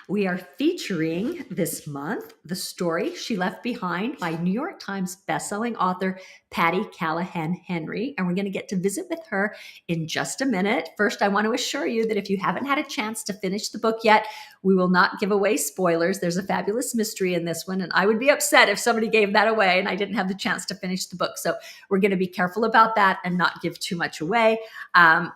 We are featuring this month The Story She Left Behind by New York Times bestselling author Patti Callahan Henry. And we're going to get to visit with her in just a minute. First, I want to assure you that if you haven't had a chance to finish the book yet, we will not give away spoilers. There's a fabulous mystery in this one, and I would be upset if somebody gave that away and I didn't have the chance to finish the book. So we're going to be careful about that and not give too much away,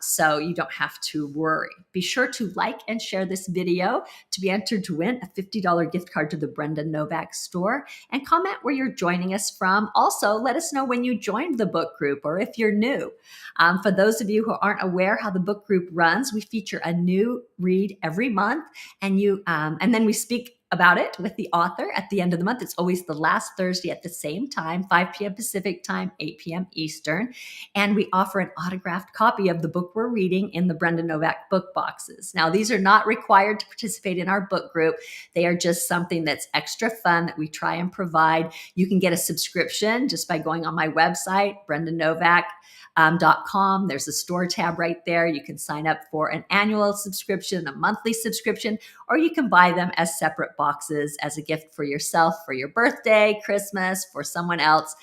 so you don't have to worry. Be sure to like and share this video to be entered to win a $50 gift card to the Brenda Novak store, and comment where you're joining us from. Also, let us know when you joined the book group or if you're new. For those of you who aren't aware how the book group runs, we feature a new read every month, and then we speak about it with the author at the end of the month. It's always the last Thursday at the same time, 5 p.m. Pacific time, 8 p.m. Eastern. And we offer an autographed copy of the book we're reading in the Brenda Novak book boxes. Now, these are not required to participate in our book group. They are just something that's extra fun that we try and provide. You can get a subscription just by going on my website, brendanovak.com. There's a store tab right there. You can sign up for an annual subscription, a monthly subscription, or you can buy them as separate boxes as a gift for yourself, for your birthday, Christmas, for someone else,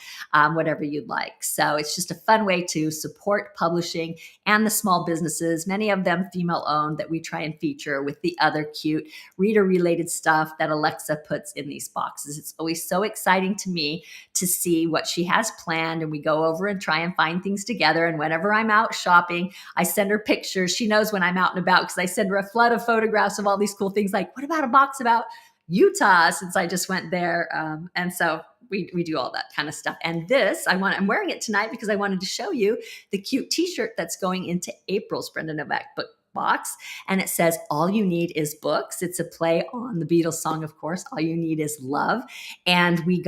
whatever you'd like. So it's just a fun way to support publishing and the small businesses, many of them female-owned, that we try and feature with the other cute reader-related stuff that Alexa puts in these boxes. It's always so exciting to me to see what she has planned, and we go over and try and find things together. And whenever I'm out shopping, I send her pictures. She knows when I'm out and about because I send her a flood of photographs of all these cool things, like, what about a box about Utah, since I just went there? And so we do all that kind of stuff. And this, I'm wearing it tonight because I wanted to show you the cute t-shirt that's going into April's Brenda Novak book box. And it says, all you need is books. It's a play on the Beatles song, of course, all you need is love. And we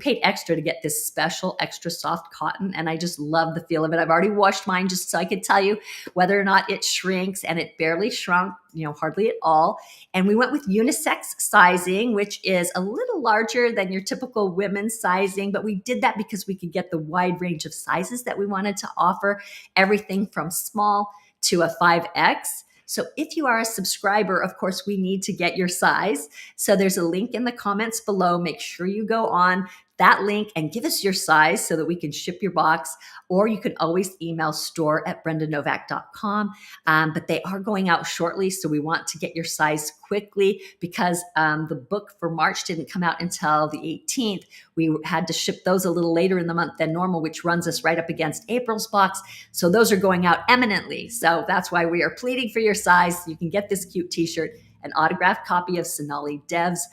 paid extra to get this special extra soft cotton. And I just love the feel of it. I've already washed mine just so I could tell you whether or not it shrinks, and it barely shrunk, hardly at all. And we went with unisex sizing, which is a little larger than your typical women's sizing, but we did that because we could get the wide range of sizes that we wanted to offer, everything from small to a 5X. So if you are a subscriber, of course, we need to get your size. So there's a link in the comments below. Make sure you go on that link and give us your size so that we can ship your box, or you can always email store@brendanovak.com. But they are going out shortly, so we want to get your size quickly because the book for March didn't come out until the 18th. We had to ship those a little later in the month than normal, which runs us right up against April's box. So those are going out eminently. So that's why we are pleading for your size. You can get this cute t-shirt, an autographed copy of Sonali Dev's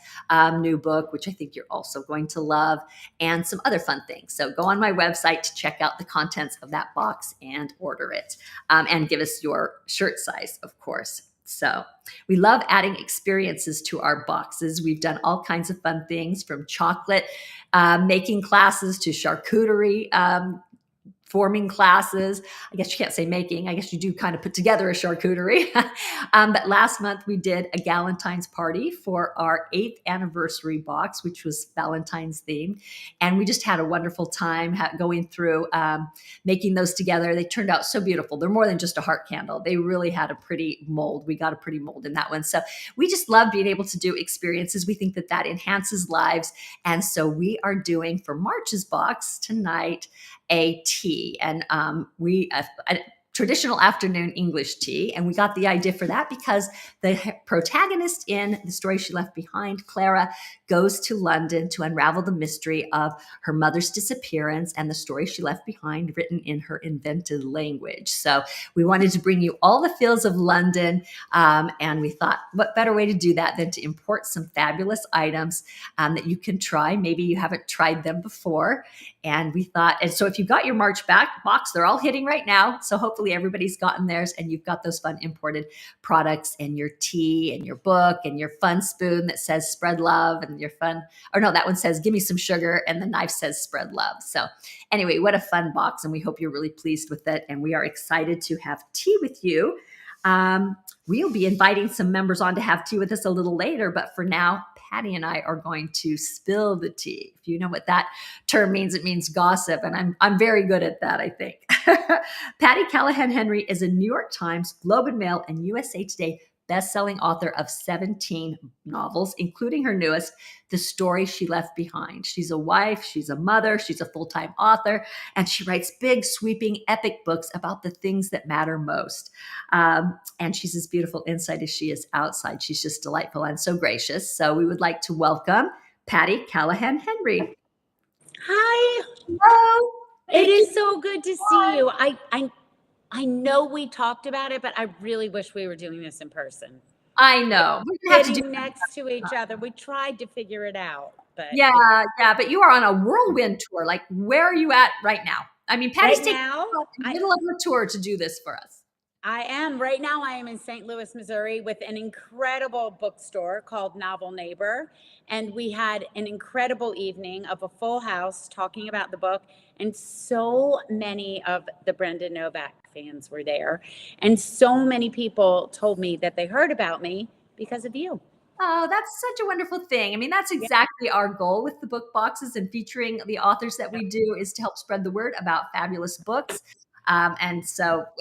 new book, which I think you're also going to love, and some other fun things. So go on my website to check out the contents of that box and order it, and give us your shirt size, of course. So we love adding experiences to our boxes. We've done all kinds of fun things, from chocolate making classes to charcuterie forming classes. I guess you can't say making. I guess you do kind of put together a charcuterie. But last month we did a Galentine's party for our 8th anniversary box, which was Valentine's themed. And we just had a wonderful time going through making those together. They turned out so beautiful. They're more than just a heart candle. They really had a pretty mold. We got a pretty mold in that one. So we just love being able to do experiences. We think that that enhances lives. And so we are doing, for March's box tonight, a tea, and a traditional afternoon English tea. And we got the idea for that because the protagonist in The Story She Left Behind, Clara, goes to London to unravel the mystery of her mother's disappearance and the story she left behind, written in her invented language. So we wanted to bring you all the feels of London, and we thought, what better way to do that than to import some fabulous items that you can try. Maybe you haven't tried them before. And we thought, and so if you've got your March box, they're all hitting right now. So hopefully everybody's gotten theirs, and you've got those fun imported products, and your tea and your book and your fun spoon that says spread love, and your fun, or no, that one says give me some sugar, and the knife says spread love. So anyway, what a fun box, and we hope you're really pleased with it. And we are excited to have tea with you. We'll be inviting some members on to have tea with us a little later, but for now, Patti and I are going to spill the tea. If you know what that term means, it means gossip, and I'm very good at that, I think. Patti Callahan Henry is a New York Times, Globe and Mail, and USA Today best-selling author of 17 novels, including her newest, The Story She Left Behind. She's a wife, she's a mother, she's a full-time author, and she writes big, sweeping, epic books about the things that matter most. And she's as beautiful inside as she is outside. She's just delightful and so gracious. So we would like to welcome Patti Callahan Henry. Hi. Hello. It is so good to see you. I know we talked about it, but I really wish we were doing this in person. I know. We're gonna have to Sitting do next to each other. We tried to figure it out, but yeah, but you are on a whirlwind tour. Like, where are you at right now? I mean, Patty's right taking now, the middle of her tour to do this for us. I am in St. Louis, Missouri with an incredible bookstore called Novel Neighbor. And we had an incredible evening of a full house talking about the book. And so many of the Brenda Novak fans were there. And so many people told me that they heard about me because of you. Oh, that's such a wonderful thing. I mean, that's exactly our goal with the book boxes and featuring the authors that we do, is to help spread the word about fabulous books. And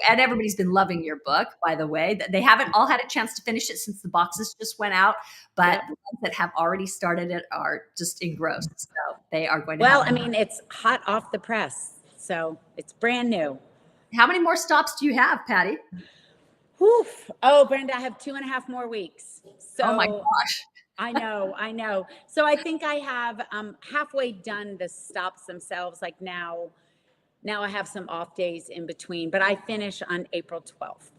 everybody's been loving your book, by the way. They haven't all had a chance to finish it since the boxes just went out, but the ones that have already started it are just engrossed. So they are going to Well, I mean, it's hot off the press, so it's brand new. How many more stops do you have, Patti? Oof. Oh, Brenda, I have 2.5 more weeks. So oh my gosh. I know. So I think I have halfway done the stops themselves. Like now I have some off days in between, but I finish on April 12th.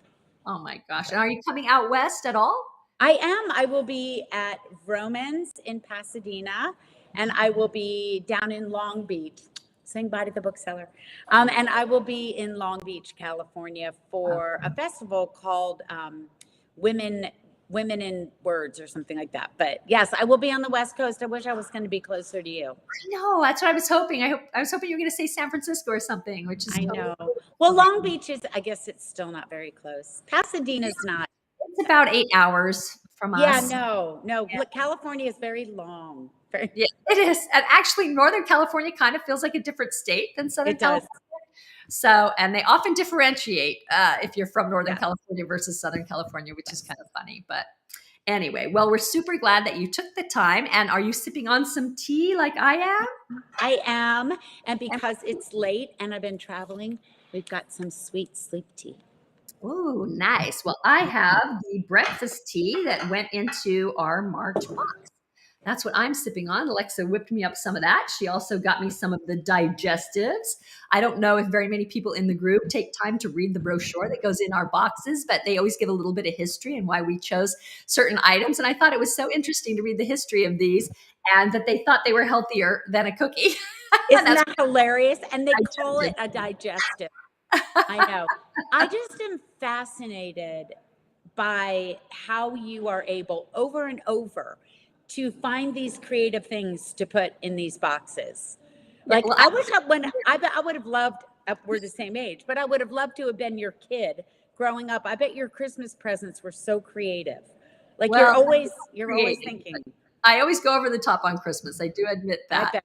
Oh my gosh. And are you coming out west at all? I am. I will be at Romans in Pasadena, and I will be down in Long Beach, saying bye to the bookseller. And I will be in Long Beach, California for a festival called Women in Words or something like that. But yes, I will be on the West Coast. I wish I was going to be closer to you. No, that's what I was hoping. I was hoping you were going to say San Francisco or something, which is I know. Well, Long Beach is, I guess it's still not very close. Pasadena's not. It's about 8 hours from us. Yeah, no. Look, California is very long. Yeah, it is. And actually, Northern California kind of feels like a different state than Southern California. So, and they often differentiate if you're from Northern California versus Southern California, which is kind of funny. But anyway, well, we're super glad that you took the time. And are you sipping on some tea like I am? I am. And because it's late and I've been traveling, we've got some sweet sleep tea. Oh, nice. Well, I have the breakfast tea that went into our March box. That's what I'm sipping on. Alexa whipped me up some of that. She also got me some of the digestives. I don't know if very many people in the group take time to read the brochure that goes in our boxes, but they always give a little bit of history and why we chose certain items. And I thought it was so interesting to read the history of these and that they thought they were healthier than a cookie. Isn't that hilarious? And they call it a digestive. I know. I just am fascinated by how you are able over and over to find these creative things to put in these boxes. Like, I wish I would have loved, we're the same age, but I would have loved to have been your kid growing up. I bet your Christmas presents were so creative. Like, you're always thinking. I always go over the top on Christmas. I do admit that.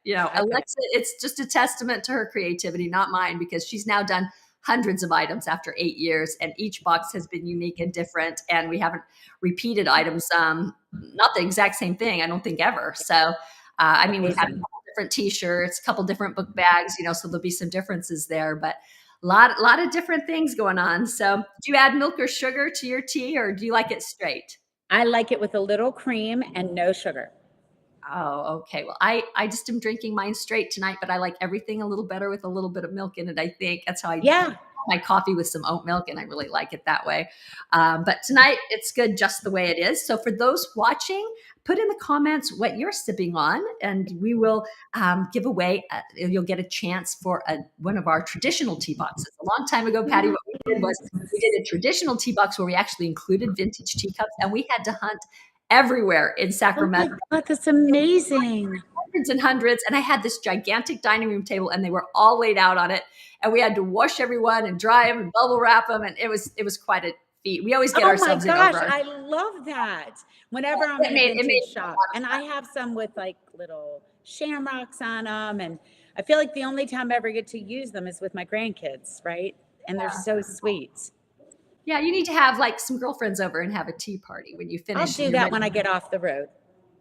Alexa, it's just a testament to her creativity, not mine, because she's now done hundreds of items after 8 years, and each box has been unique and different. And we haven't repeated items, not the exact same thing, I don't think ever. So, I mean, we've had a couple different T-shirts, a couple different book bags, so there'll be some differences there, but a lot of different things going on. So, do you add milk or sugar to your tea, or do you like it straight? I like it with a little cream and no sugar. Oh, okay. Well, I just am drinking mine straight tonight, but I like everything a little better with a little bit of milk in it. I think that's how I do my coffee, with some oat milk, and I really like it that way. But tonight it's good just the way it is. So for those watching, put in the comments what you're sipping on, and we will give away. You'll get a chance for one of our traditional tea boxes. A long time ago, Patti, what we did was we did a traditional tea box where we actually included vintage teacups, and we had to hunt everywhere in Sacramento. Oh my God, that's amazing. Hundreds and hundreds. And I had this gigantic dining room table, and they were all laid out on it. And we had to wash everyone and dry them and bubble wrap them. And it was quite a feat. We always get ourselves in over. Oh my gosh, I love that. Whenever I'm in a vintage shop, and I have some with like little shamrocks on them. And I feel like the only time I ever get to use them is with my grandkids, right? And they're so sweet. Yeah, you need to have like some girlfriends over and have a tea party when you I'll finish and do you're that ready. when I get off the road.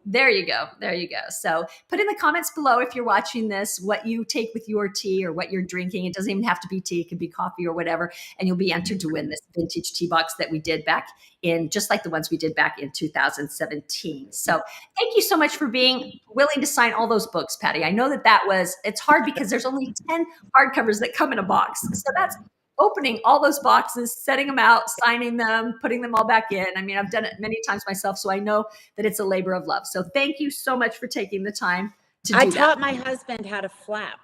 There you go. There you go. So put in the comments below if you're watching this, what you take with your tea or what you're drinking. It doesn't even have to be tea, it could be coffee or whatever. And you'll be entered to win this vintage tea box that we did back in, just like the ones we did back in 2017. So thank you so much for being willing to sign all those books, Patti. I know it's hard because there's only 10 hardcovers that come in a box. So that's opening all those boxes, setting them out, signing them, putting them all back in. I mean, I've done it many times myself, so I know that it's a labor of love. So thank you so much for taking the time to I do that. taught my husband how to flap.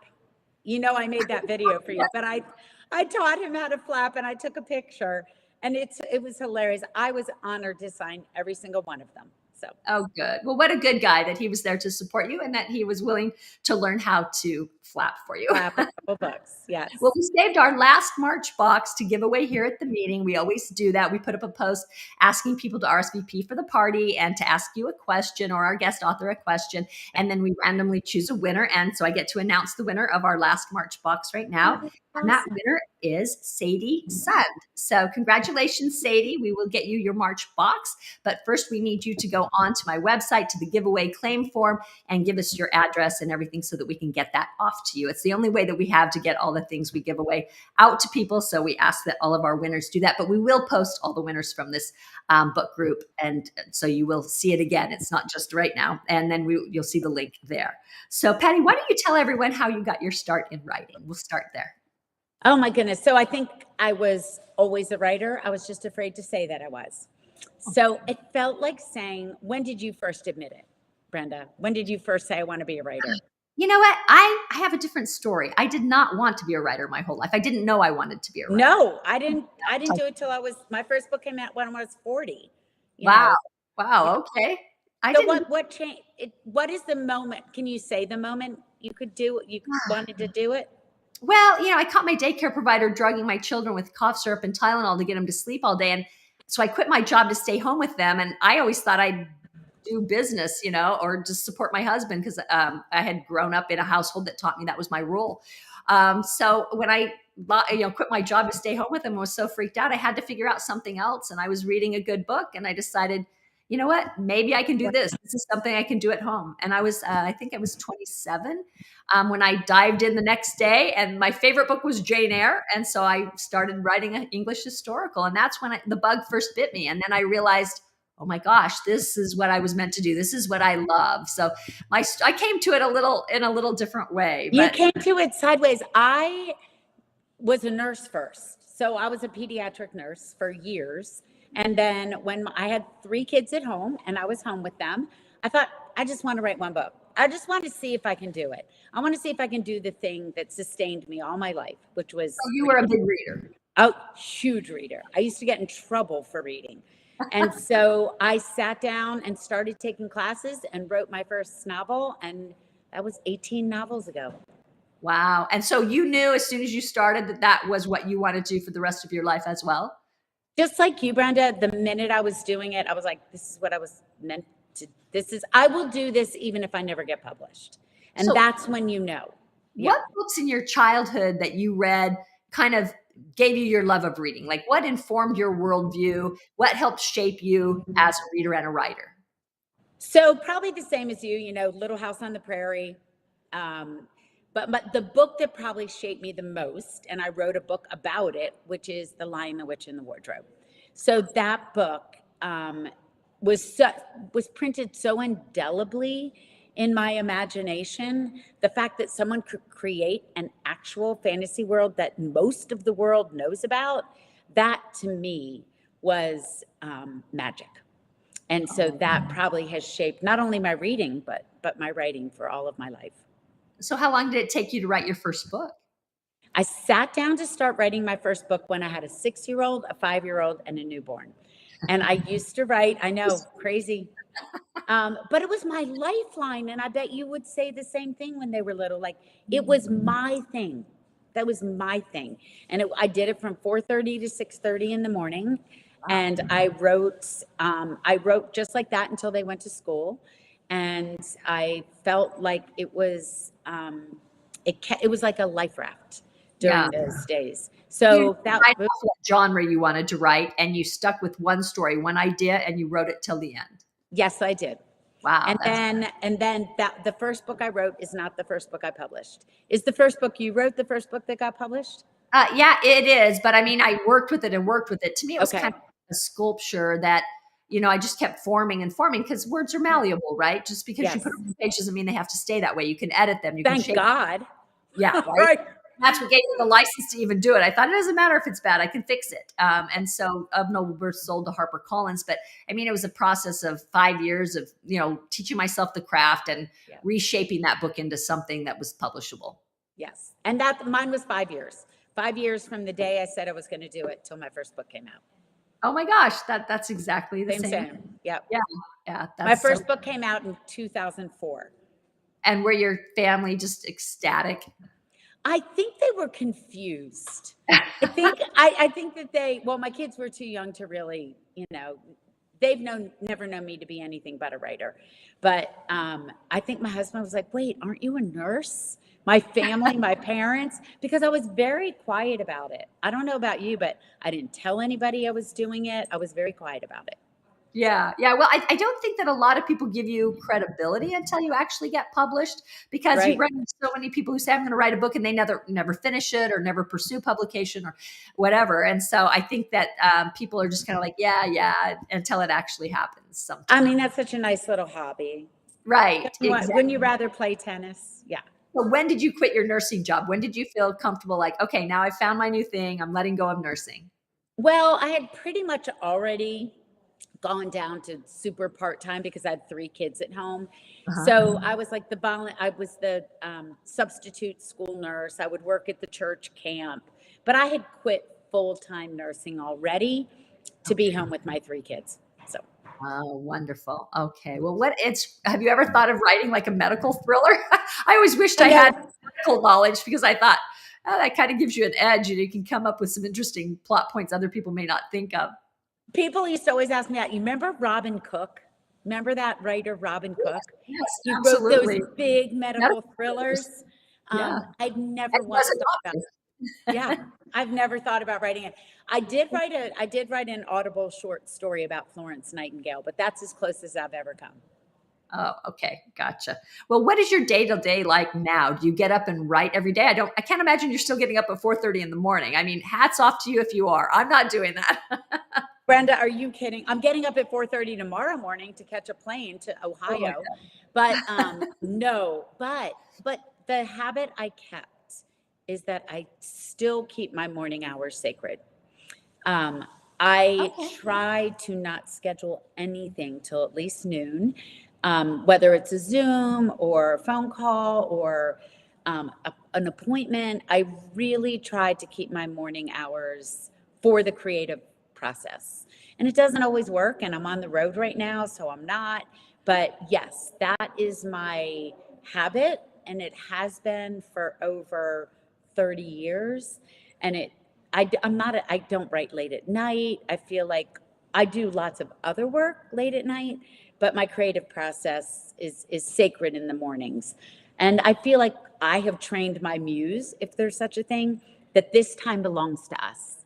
You know, I made that video for you, but I taught him how to flap, and I took a picture, and it was hilarious. I was honored to sign every single one of them. So, Oh, good. Well, what a good guy that he was there to support you and that he was willing to learn how to flap for you. flap a couple books. Yes. Well, we saved our last March box to give away here at the meeting. We always do that. We put up a post asking people to RSVP for the party and to ask you a question or our guest author a question. And then we randomly choose a winner. And so I get to announce the winner of our last March box right now. And that winner is Sadie Sund. So congratulations, Sadie. We will get you your March box. But first, we need you to go on to my website to the giveaway claim form and give us your address and everything so that we can get that off to you. It's the only way that we have to get all the things we give away out to people. So we ask that all of our winners do that. But we will post all the winners from this book group. And so you will see it again. It's not just right now. And then you'll see the link there. So Patti, why don't you tell everyone how you got your start in writing? We'll start there. Oh my goodness. So I think I was always a writer. I was just afraid to say that I was. So it felt like saying, when did you first admit it, Brenda? When did you first say, I want to be a writer? You know what? I have a different story. I did not want to be a writer my whole life. I didn't know I wanted to be a writer. No, I didn't do it till my first book came out when I was 40. Wow. Wow. Okay. So what changed? What is the moment? Can you say the moment you wanted to do it? Well, I caught my daycare provider drugging my children with cough syrup and Tylenol to get them to sleep all day. And so I quit my job to stay home with them. And I always thought I'd do business, or just support my husband because I had grown up in a household that taught me that was my role. So when I quit my job to stay home with him, I was so freaked out. I had to figure out something else. And I was reading a good book and I decided, you know what, maybe I can do this. This is something I can do at home. And I think I was 27 when I dived in the next day, and my favorite book was Jane Eyre. And so I started writing an English historical. And that's when the bug first bit me. And then I realized, oh my gosh, this is what I was meant to do. This is what I love. So I came to it in a little different way. You came to it sideways. I was a nurse first. So I was a pediatric nurse for years. And then when I had 3 kids at home and I was home with them, I thought, I just want to write one book. I just want to see if I can do it. I want to see if I can do the thing that sustained me all my life, which was. So you were a big reader. Oh, huge reader. I used to get in trouble for reading. And so I sat down and started taking classes and wrote my first novel. And that was 18 novels ago. Wow. And so you knew as soon as you started that was what you wanted to do for the rest of your life as well? Just like you, Brenda, the minute I was doing it, I was like, this is what I was meant to. I will do this even if I never get published. And so that's when you know. What books in your childhood that you read kind of gave you your love of reading? Like what informed your worldview? What helped shape you as a reader and a writer? So probably the same as you, Little House on the Prairie. But the book that probably shaped me the most, and I wrote a book about it, which is The Lion, the Witch, and the Wardrobe. So that book was printed so indelibly in my imagination. The fact that someone could create an actual fantasy world that most of the world knows about, that to me was magic. And so that probably has shaped not only my reading, but my writing for all of my life. So how long did it take you to write your first book? I sat down to start writing my first book when I had a 6-year-old, a 5-year-old, and a newborn. And I used to write, I know, crazy. But it was my lifeline. And I bet you would say the same thing when they were little. Like, it was my thing. That was my thing. And I did it from 4:30 to 6:30 in the morning. And I wrote just like that until they went to school. And I felt like it was like a life raft Yeah. during those days. You didn't So that write was, off what genre you wanted to write, and you stuck with one story, one idea, and you wrote it till the end. yes, I did. Wow, that's And then that the first book I wrote is not the first book I published. Is the first book you wrote the first book that got published? yeah, it is. But I mean, I worked with it and worked with it. To me, it was kind Okay. of a sculpture that, I just kept forming and forming because words are malleable, right? Just because you put Yes. them on the page doesn't mean they have to stay that way. You can edit them, you can Thank shape. God. Yeah, right. Right. That's what gave me the license to even do it. I thought it doesn't matter if it's bad, I can fix it. And so Of Noble Birth sold to HarperCollins. But I mean, it was a process of 5 years of, teaching myself the craft and Yeah. reshaping that book into something that was publishable. Yes. And that mine was 5 years. 5 years from the day I said I was going to do it till my first book came out. Oh my gosh, that's exactly the same. Same. Yep. Yeah, yeah, My that's so. first book came out in 2004. And were your family just ecstatic? I think they were confused. I think that well, my kids were too young to really, they've never known me to be anything but a writer. But I think my husband was like, "Wait, aren't you a nurse?" My family, my parents, because I was very quiet about it. I don't know about you, but I didn't tell anybody I was doing it. I was very quiet about it. Yeah, yeah. Well, I don't think that a lot of people give you credibility until you actually get published, because you Right. run into so many people who say, "I'm going to write a book," and they never finish it or never pursue publication or whatever. And so I think that people are just kind of like, "Yeah, yeah," until it actually happens. I Sometimes, mean, that's such a nice little hobby. right? Wouldn't you Exactly. rather play tennis? Yeah. So when did you quit your nursing job? When did you feel comfortable? Like, okay, now I found my new thing. I'm letting go of nursing. Well, I had pretty much already gone down to super part-time because I had 3 kids at home. Uh-huh. So I was like I was the substitute school nurse. I would work at the church camp, but I had quit full-time nursing already to be home with my 3 kids. So Oh, wonderful. Okay. Well, have you ever thought of writing like a medical thriller? I always wished I I had know medical knowledge, because I thought, oh, that kind of gives you an edge and you can come up with some interesting plot points other people may not think of. people used to always ask me that. You remember Robin Cook? Remember that writer, Robin Yes, Cook? yes, He wrote those absolutely. big medical Medical thrillers. thrillers. Yeah. I'd And never he was once a thought about. Yeah, doctor. I've never thought about writing it. I did write an Audible short story about Florence Nightingale, but that's as close as I've ever come. Oh, okay. Gotcha. Well, what is your day to day like now? Do you get up and write every day? I can't imagine you're still getting up at 4:30 in the morning. I mean, hats off to you if you are. I'm not doing that. Brenda, are you kidding? I'm getting up at 4:30 tomorrow morning to catch a plane to Oh my Ohio. But no, but the habit I kept is that I still keep my morning hours sacred. Um, I God. Okay. try to not schedule anything till at least noon, whether it's a Zoom or a phone call or an appointment. I really try to keep my morning hours for the creative process. And it doesn't always work, and I'm on the road right now, so I'm not. But yes, that is my habit, and it has been for over 30 years. And I'm not, I don't write late at night. I feel like I do lots of other work late at night, but my creative process is sacred in the mornings. And I feel like I have trained my muse, if there's such a thing, that this time belongs to us.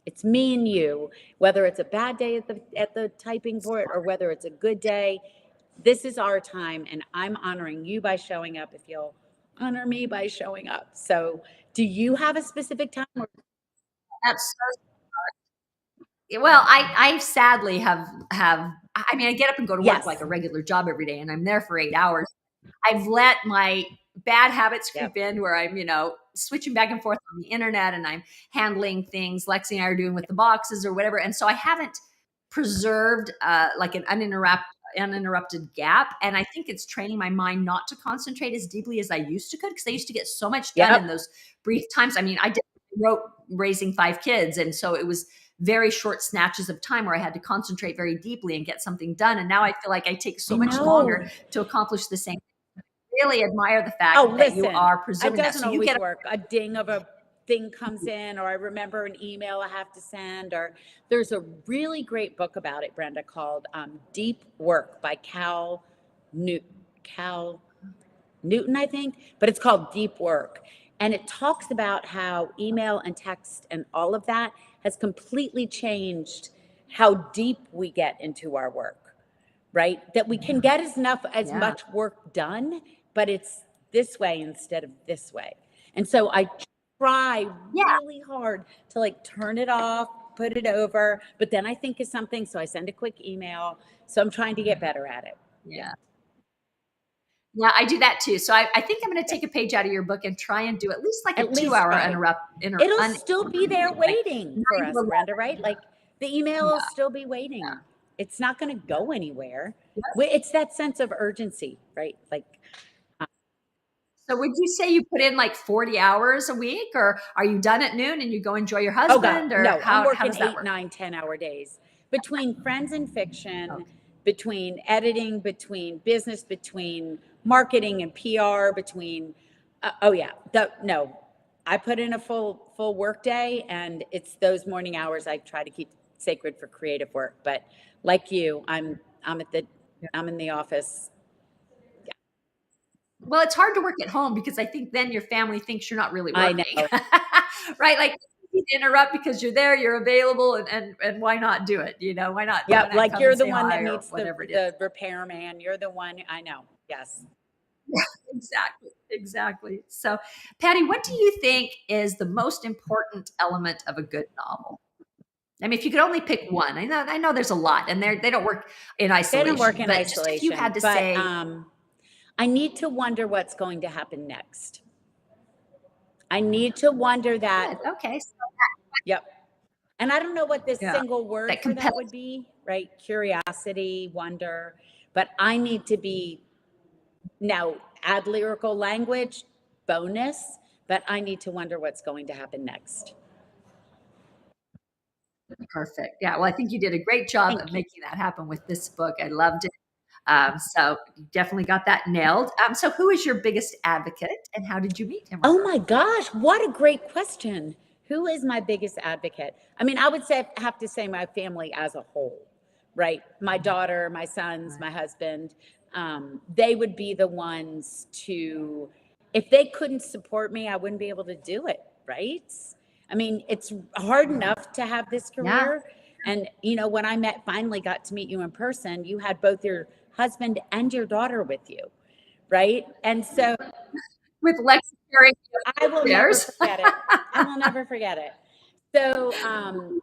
It's me and you, whether it's a bad day at the typing board or whether it's a good day. This is our time, and I'm honoring you by showing up if you'll honor me by showing up. So, do you have a specific time? That's Well, I sadly have. I mean, I get up and go to work like Yes. a regular job every day, and I'm there for 8 hours. I've let my bad habits creep Yep. in, where I'm, switching back and forth on the internet, and I'm handling things Lexi and I are doing with the boxes or whatever. And so I haven't preserved like an uninterrupted gap. And I think it's training my mind not to concentrate as deeply as I used to could, because I used to get so much done in Yep. those brief times. I mean, wrote raising 5 kids. And so it was very short snatches of time where I had to concentrate very deeply and get something done. And now I feel like I take I so much know. longer to accomplish the same. Really admire the fact Oh, that you listen, are it preserving that. doesn't So you always get work. A ding of a thing comes in, or I remember an email I have to send, or there's a really great book about it, Brenda, called Deep Work by Cal Newton, I think, but it's called Deep Work. And it talks about how email and text and all of that has completely changed how deep we get into our work, right? That we can get as Yeah. much work done, but it's this way instead of this way. And so I try Yeah. really hard to like turn it off, put it over, but then I think of something, so I send a quick email. So I'm trying to get better at it. Yeah. Yeah, I do that too. So I think I'm going to take a page out of your book and try and do at least like a At least 2 hour try. It'll still be there like waiting 9 for to us, 11. Brenda, right? Like the email will Yeah. still be waiting. It's not going to go anywhere. Yeah. It's that sense of urgency, right? Like, So would you say you put in like 40 hours a week, or are you done at noon and you go enjoy your oh God, husband, or no, I'm how working does that 8, work? 9, 10 hour days between friends and fiction, Okay. between editing, between business, between marketing and PR, between, oh yeah, no, I put in a full work day, and it's those morning hours I try to keep sacred for creative work. But like you, I'm at the, I'm in the office. Well, it's hard to work at home because I think then your family thinks you're not really I working, know. right? Like you interrupt because you're there, you're available, and why not do it? Why not? Yeah, Why not like come and you're the say one hi that or meets whatever it is? the repairman. You're the one. I know. Yes. Exactly, exactly. So, Patty, what do you think is the most important element of a good novel? I mean, if you could only pick one, I know there's a lot, and they don't work in They don't work isolation. in But just if you isolation, had to but say, I need to wonder what's going to happen next. I need to wonder that. good, okay, so, Yep. And I don't know what this yeah, single word that for that compels. would be, right? Curiosity, wonder. But I need to be, now add lyrical language, bonus, but I need to wonder what's going to happen next. Perfect. Yeah. Well, I think you did a great job of Thank you. making that happen with this book. I loved it. So you definitely got that nailed. So who is your biggest advocate, and how did you meet him or Oh her? my gosh, what a great question. Who is my biggest advocate? I mean, I would say, have to say my family as a whole, right? My daughter, my sons, Right. my husband, they would be the ones to, if they couldn't support me, I wouldn't be able to do it, right? I mean, it's hard enough to have this Yeah. career. And, when I finally got to meet you in person, you had both your husband and your daughter with you, right? And so With Lex carrying I you will never upstairs. forget it. I will never forget it. So she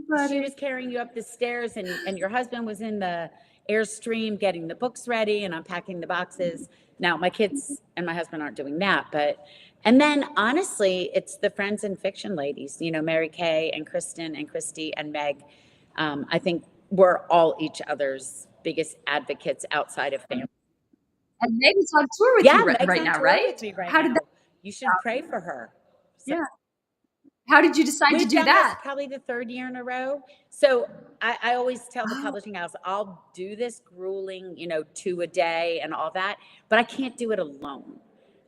Funny. was carrying you up the stairs, and your husband was in the Airstream getting the books ready and unpacking the boxes. Now my kids and my husband aren't doing that, but and then honestly, it's the friends and fiction ladies, Mary Kay and Kristen and Christy and Meg. I think we're all each other's biggest advocates outside of family. And Megan's on tour with Yeah, you Meg's right on now, tour right? with me right How did that? now. You should pray for her. So Yeah. How did you decide to we've do done this that? probably the third year in a row. So I always tell the Oh, publishing house, I'll do this grueling, 2 a day and all that, but I can't do it alone.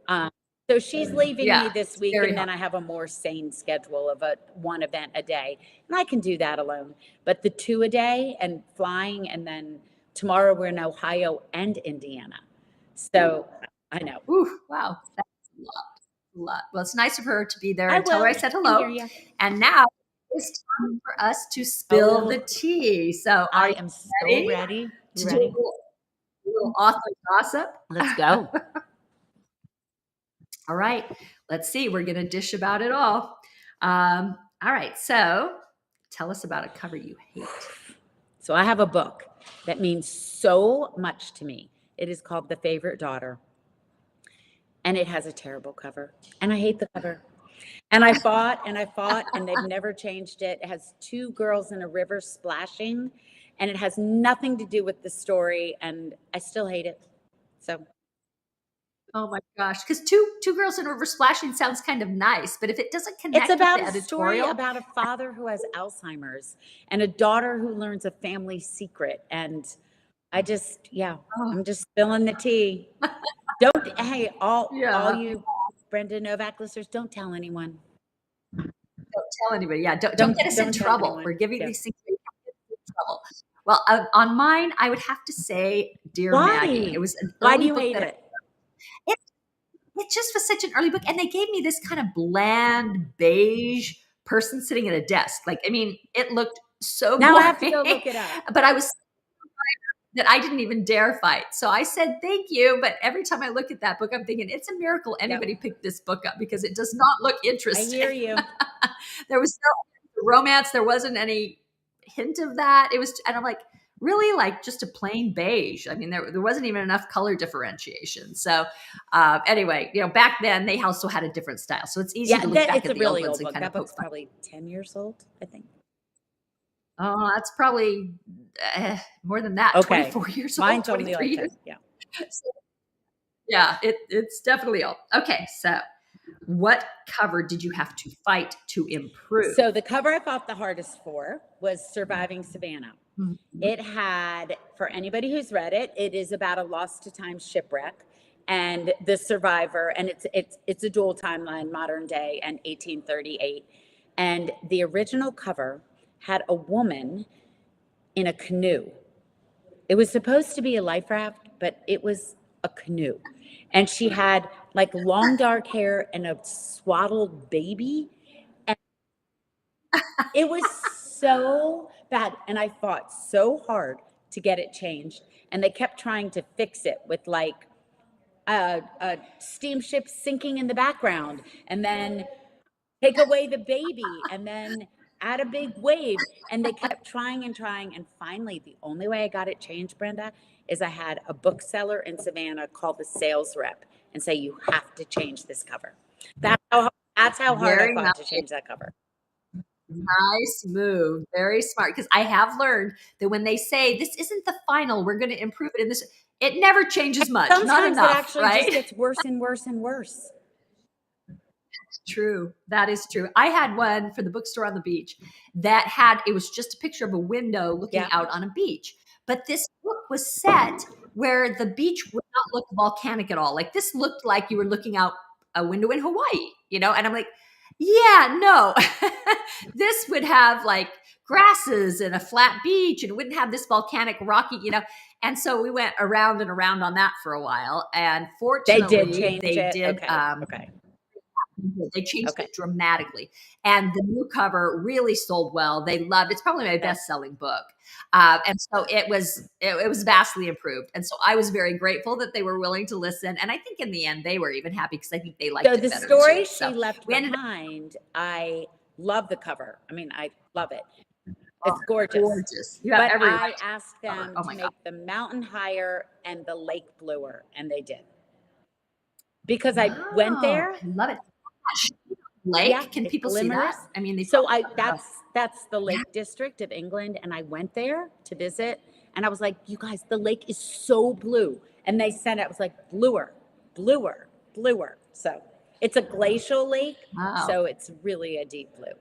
Um, so she's leaving yeah. me this It's week, very and hard. then I have a more sane schedule of one event a day, and I can do that alone. But the 2 a day and flying, and then tomorrow we're in Ohio and Indiana. So I know. Ooh, wow. That's a lot. A lot. Well, it's nice of her to be there I and tell her I will. said I hear hello. you. And now it's time for us to spill the Oh, tea. So, are I you am so ready ready. You to do a ready? little author gossip? Let's go. All right. Let's see. We're going to dish about it all. All right. So, tell us about a cover you hate. So I have a book that means so much to me. It is called The Favorite Daughter, and it has a terrible cover, and I hate the cover. And I fought and I fought, and they've never changed it. It has two girls in a river splashing, and it has nothing to do with the story, and I still hate it. So Oh my gosh. Because two girls in a river splashing sounds kind of nice, but if it doesn't it's connect with about the a story editorial, about a father who has Alzheimer's and a daughter who learns a family secret. And I just, yeah, oh, I'm just spilling the tea. Don't, hey, all yeah. you Brenda Novak listeners, don't tell anyone. Don't tell anybody. Yeah, don't get us in Don't tell trouble. anyone. We're giving Yeah. these things away. Don't get us in trouble. Well, on mine, I would have to say Dear Maggie. It Why? was an Why do early you book hate that it? it it just was such an early book. And they gave me this kind of bland beige person sitting at a desk. Like, I mean, it looked so Now boring. I have to go look it up. But I was that I didn't even dare fight. So I said, thank you. But every time I look at that book, I'm thinking it's a miracle anybody picked this book up because it does not look interesting. I hear you. There was no romance. There wasn't any hint of that. It was, and I'm like, really, like just a plain beige. I mean, there wasn't even enough color differentiation. So anyway, back then they also had a different style. So it's easy to look back at the really old ones old and book. kind That of poke book's fun. probably 10 years old, I think. Oh, that's probably more than that. Okay. 24 years Mine's old, only 23 like 10. years. Yeah. So, yeah, it's definitely old. Okay, so what cover did you have to fight to improve? So the cover I fought the hardest for was Surviving Savannah. Mhm. It had, for anybody who's read it, it is about a lost to time shipwreck and the survivor, and it's a dual timeline, modern day and 1838. And the original cover had a woman in a canoe. It was supposed to be a life raft, but it was a canoe. And she had like long dark hair and a swaddled baby. And it was so bad. And I fought so hard to get it changed. And they kept trying to fix it with like a steamship sinking in the background and then take away the baby and then add a big wave. And they kept trying and trying. And finally, the only way I got it changed, Brenda, is I had a bookseller in Savannah call the sales rep and say, you have to change this cover. That's how hard I fought to change that cover. Nice move. Very smart. Because I have learned that when they say this isn't the final, we're going to improve it in this, it never changes much. Sometimes not enough, it actually right? just gets worse and worse and worse. True. That is true. I had one for the bookstore on the beach that it was just a picture of a window looking out on a beach. But this book was set where the beach would not look volcanic at all. Like this looked like you were looking out a window in Hawaii, and I'm like, yeah, no, this would have like grasses and a flat beach and it wouldn't have this volcanic rocky, And so we went around and around on that for a while. And fortunately, they did change it. Okay. They changed it dramatically. And the new cover really sold well. They loved it. It's probably my best-selling book. And so it was vastly improved. And so I was very grateful that they were willing to listen. And I think in the end, they were even happy because I think they liked it better. So the story she left behind, I love the cover. I mean, I love it. It's gorgeous. But I asked them to make the mountain higher and the lake bluer, and they did. Because I went there. I love it. Lake, can people see that? I mean, that's the Lake District of England, and I went there to visit, and I was like, you guys, the lake is so blue. And they said it was like bluer. So it's a glacial lake, so it's really a deep blue.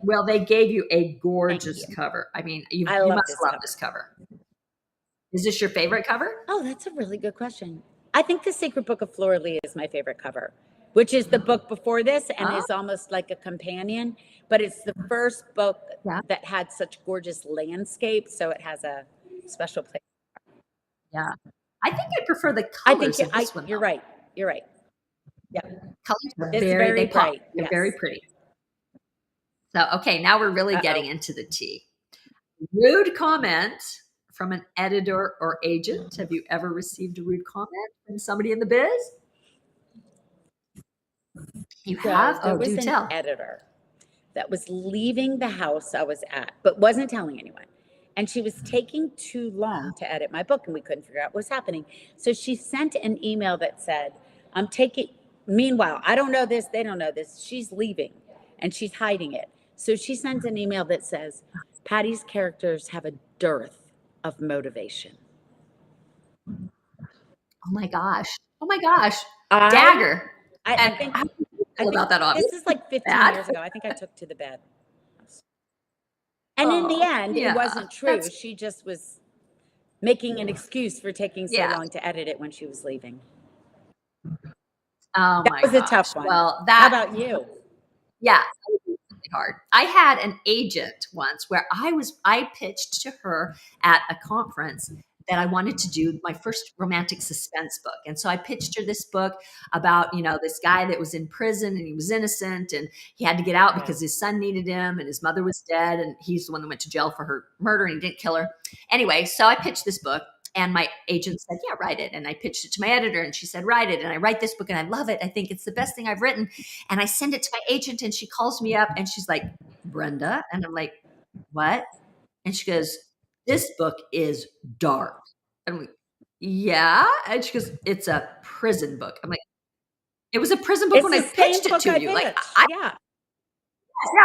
Well, they gave you a gorgeous cover. I mean, you must love this cover. Is this your favorite cover? Oh, that's a really good question. I think The Secret Book of Flora Lee is my favorite cover, which is the book before this and is almost like a companion, but it's the first book that had such gorgeous landscapes, so it has a special place. Yeah. I think I prefer the colors of this one. You're right. Yeah. Colors are very bright. They're very pretty. So, okay, now we're really getting into the tea. Rude comment from an editor or agent. Have you ever received a rude comment from somebody in the biz? You have? There was an editor that was leaving the house I was at, but wasn't telling anyone. And she was taking too long to edit my book, and we couldn't figure out what was happening. So she sent an email that said, meanwhile, I don't know this, they don't know this. She's leaving, and she's hiding it. So she sends an email that says, Patti's characters have a dearth of motivation. Oh my gosh. Dagger. I think about that. This is like 15 years ago. I think I took to the bed. And in the end, it wasn't true. She just was making an excuse for taking so long to edit it when she was leaving. Oh, that was a tough one. Well, how about you? Yeah, hard. I had an agent once where I pitched to her at a conference that I wanted to do my first romantic suspense book. And so I pitched her this book about, this guy that was in prison and he was innocent and he had to get out because his son needed him and his mother was dead. And he's the one that went to jail for her murder and he didn't kill her. Anyway, so I pitched this book. And my agent said, yeah, write it. And I pitched it to my editor and she said, write it. And I write this book and I love it. I think it's the best thing I've written. And I send it to my agent and she calls me up and she's like, Brenda. And I'm like, what? And she goes, this book is dark. And I'm like, yeah. And she goes, it's a prison book. I'm like, it was a prison book It's when I the same pitched it book to I you. Like, pitched. Yeah.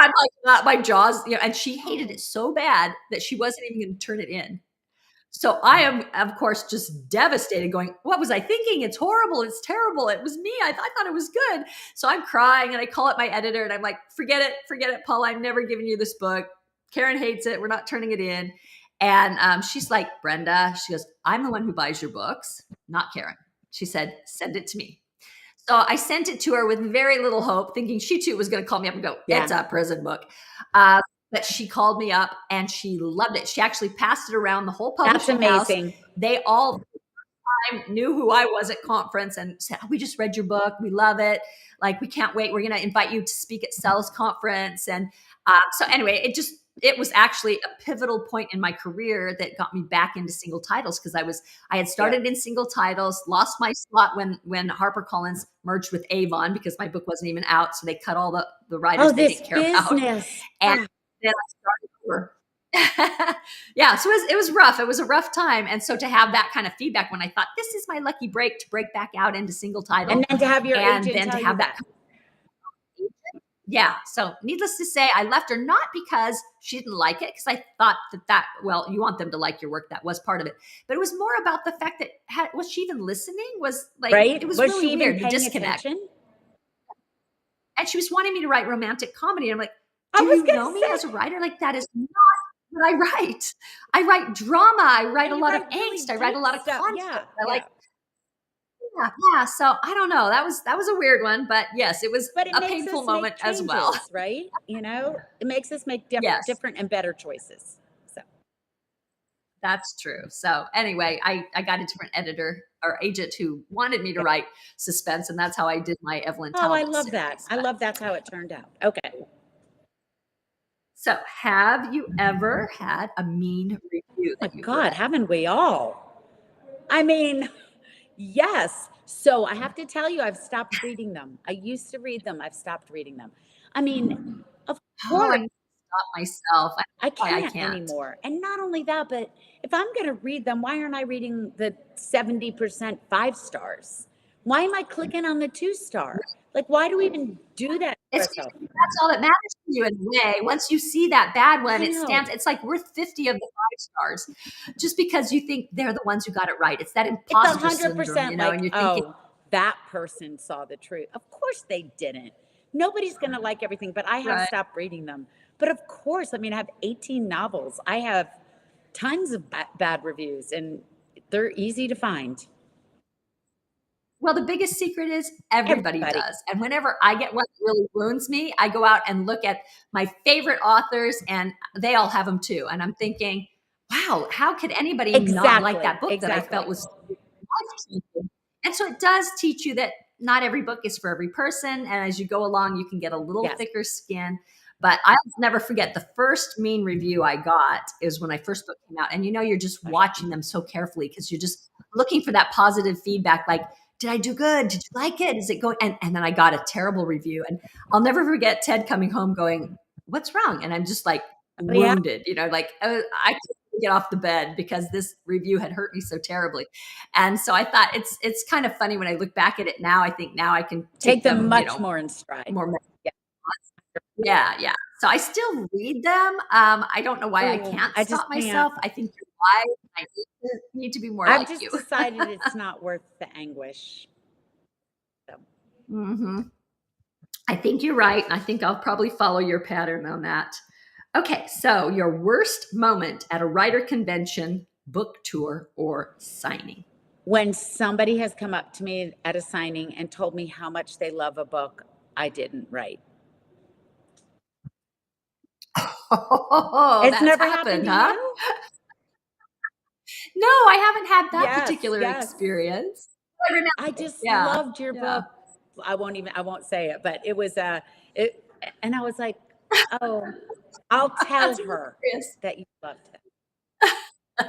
I'm like, my jaws, and she hated it so bad that she wasn't even going to turn it in. So I am, of course, just devastated going, what was I thinking? It's horrible. It's terrible. It was me. I thought it was good. So I'm crying and I call up my editor and I'm like, forget it, Paula. I'm never giving you this book. Karen hates it. We're not turning it in. And she's like, Brenda, she goes, I'm the one who buys your books, not Karen. She said, send it to me. So I sent it to her with very little hope, thinking she too was going to call me up and go, it's a prison book. But she called me up and she loved it. She actually passed it around the whole publishing house. They all knew who I was at conference and said, we just read your book. We love it. Like, we can't wait. We're going to invite you to speak at Sell's conference. And so anyway, it was actually a pivotal point in my career that got me back into single titles because I had started in single titles, lost my slot when HarperCollins merged with Avon because my book wasn't even out. So they cut all the writers they didn't care about. And then I started over. Yeah, so it was rough. It was a rough time. And so to have that kind of feedback when I thought this is my lucky break to break back out into single title. And then to have your agent tell you that. Yeah. So needless to say, I left her not because she didn't like it, because I thought well, you want them to like your work. That was part of it. But it was more about the fact that was she even listening? Was like, right? It was really she weird, even the disconnect. Attention? And she was wanting me to write romantic comedy. And I'm like, do you know me as a writer? Like, that is not what I write. I write drama. I write a lot of angst. I write a lot of conflict. Yeah. So I don't know. That was a weird one, but yes, it was a painful moment as well. Right? It makes us make different and better choices. So that's true. So anyway, I got a different editor or agent who wanted me to write suspense, and that's how I did my Evelyn Talbot I love that. I love that's how it turned out. Okay. So have you ever had a mean review? Oh my God, haven't we all? I mean, yes. So I have to tell you, I've stopped reading them. I used to read them. I've stopped reading them. I mean, of course. I stop myself. I can't anymore. And not only that, but if I'm going to read them, why aren't I reading the 70% 5 stars? Why am I clicking on the 2-star? Like, why do we even do that? That's all that matters to you in a way. Once you see that bad one, it's like worth 50 of the 5 stars just because you think they're the ones who got it right. It's that imposter syndrome, like, and you're thinking, that person saw the truth. Of course they didn't. Nobody's going to like everything, but I have stopped reading them. But of course, I mean, I have 18 novels. I have tons of bad reviews, and they're easy to find. Well, the biggest secret is everybody does. And whenever I get one that really wounds me, I go out and look at my favorite authors, and they all have them too. And I'm thinking, wow, how could anybody not like that book that I felt was life-changing? And so it does teach you that not every book is for every person. And as you go along, you can get a little thicker skin. But I'll never forget the first mean review I got is when my first book came out. And you're just watching them so carefully because you're just looking for that positive feedback, like, did I do good? Did you like it? Is it going? And then I got a terrible review. And I'll never forget Ted coming home going, what's wrong? And I'm just like wounded, like I couldn't get off the bed because this review had hurt me so terribly. And so I thought it's kind of funny when I look back at it now. I think now I can take them much more in stride. Yeah. So I still read them. I don't know why I can't stop myself. I think you're right. I need to be more like you. I've just decided it's not worth the anguish. So. I think you're right. And I think I'll probably follow your pattern on that. Okay. So your worst moment at a writer convention, book tour, or signing? When somebody has come up to me at a signing and told me how much they love a book I didn't write. Oh, it's never happened, huh? No, I haven't had that Yes, particular yes. experience. I remember I it. just Yeah, loved your yeah. book. I won't say it, but it was it, and I was like, oh, I'll tell That's her hilarious. that you loved it. Yeah.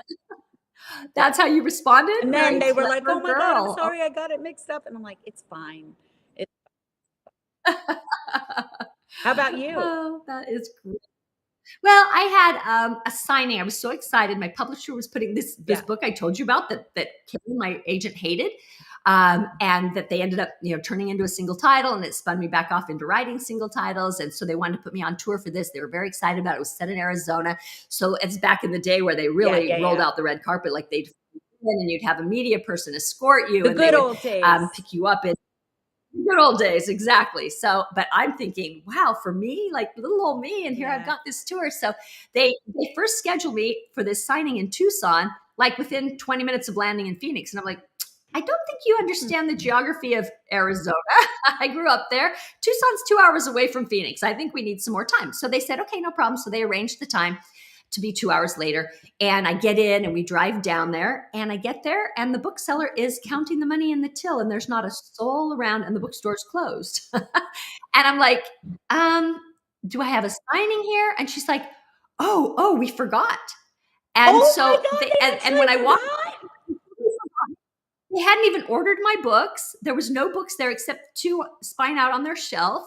That's how you responded? And then Very they were like, oh clever my God, I'm girl. sorry, I got it mixed up. And I'm like, it's fine. How about you? Oh, that is great. Well, I had a signing. I was so excited. My publisher was putting this Yeah. book I told you about that Kim, my agent, hated, and that they ended up turning into a single title, and it spun me back off into writing single titles. And so they wanted to put me on tour for this. They were very excited about it. It was set in Arizona, so it's back in the day where they Yeah, really yeah, rolled yeah. out the red carpet, like they'd and you'd have a media person escort you, The and they good would old days. pick you up. Good old days, exactly. So, but I'm thinking, wow, for me, like little old me, and here I've Yeah. got this tour. So they first scheduled me for this signing in Tucson, like within 20 minutes of landing in Phoenix. And I'm like, I don't think you understand the geography of Arizona. I grew up there. Tucson's 2 hours away from Phoenix. I think we need some more time. So they said, okay, no problem. So they arranged the time to be 2 hours later. And I get in and we drive down there, and I get there and the bookseller is counting the money in the till, and there's not a soul around, and the bookstore's closed. And I'm like, um, do I have a signing here? And she's like, oh, we forgot. And Oh my so God, they and when I actually walked, forgot. they hadn't even ordered my books. There was no books there except two spine out on their shelf.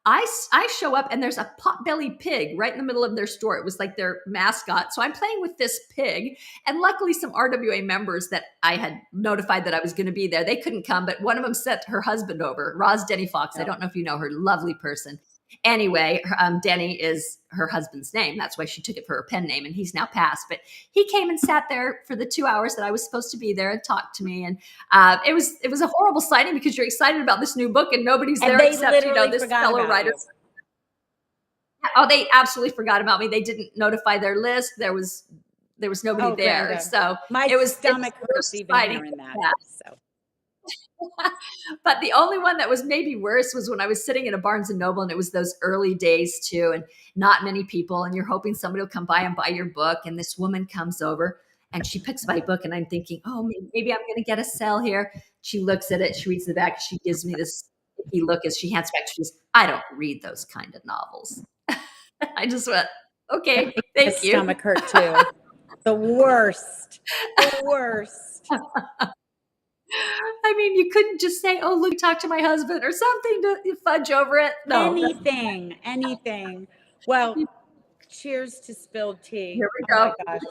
I show up and there's a potbelly pig right in the middle of their store. It was like their mascot. So I'm playing with this pig. And luckily, some RWA members that I had notified that I was going to be there, they couldn't come, but one of them sent her husband over, Roz Denny Fox. I No. don't know if you know her, lovely person. Anyway, Denny is her husband's name. That's why she took it for her pen name, and he's now passed. But he came and sat there for the 2 hours that I was supposed to be there and talked to me. And it was a horrible sighting because you're excited about this new book and nobody's And there they except literally this forgot fellow about writer. you. Oh, they absolutely forgot about me. They didn't notify their list. There was nobody Oh, there. Brenda, So my it was stomach the hurts worst even sighting. hearing that. Yeah. So But the only one that was maybe worse was when I was sitting in a Barnes and Noble, and it was those early days too, and not many people, and you're hoping somebody will come by and buy your book. And this woman comes over and she picks my book, and I'm thinking, oh, maybe I'm going to get a sale here. She looks at it, she reads the back, she gives me this icky look as she hands back. She goes, I don't read those kind of novels. I just went, that okay, makes my thank you. stomach hurt too. The worst. The worst. I mean, you couldn't just say, oh, look, talk to my husband or something to fudge over it. No. Anything. Well, cheers to spilled tea. Here we Oh go. my gosh.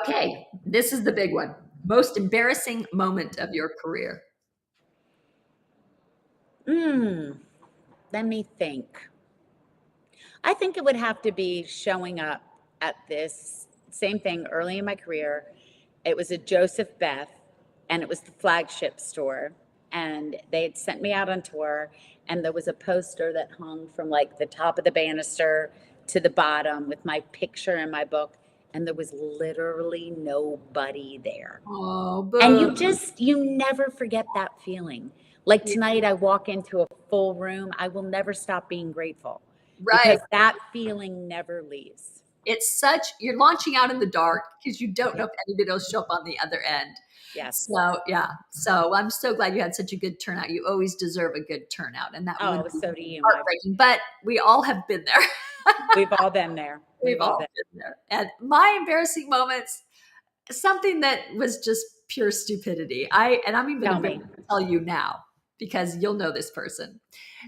Okay, this is the big one. Most embarrassing moment of your career. Let me think. I think it would have to be showing up at this same thing early in my career. It was a Joseph Beth, and it was the flagship store. And they had sent me out on tour, and there was a poster that hung from like the top of the banister to the bottom with my picture and my book. And there was literally nobody there. Oh, And boo. you never forget that feeling. Like tonight, I walk into a full room. I will never stop being grateful Right. because that feeling never leaves. It's you're launching out in the dark because you don't know Yeah. if anybody will show up on the other end. Yes. So, yeah. So I'm so glad you had such a good turnout. You always deserve a good turnout. And that would Oh, be so do you, my heartbreaking. But we all have been there. We've all been there. We've all been there. And my embarrassing moments, something that was just pure stupidity. I'm even Tell going me. to tell you now because you'll know this person.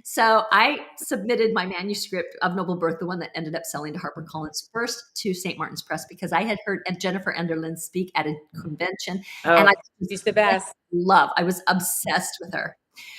So I submitted my manuscript of Noble Birth, the one that ended up selling to HarperCollins, first to St. Martin's Press because I had heard Jennifer Enderlin speak at a convention, and Oh, I she's the best. I was obsessed with her.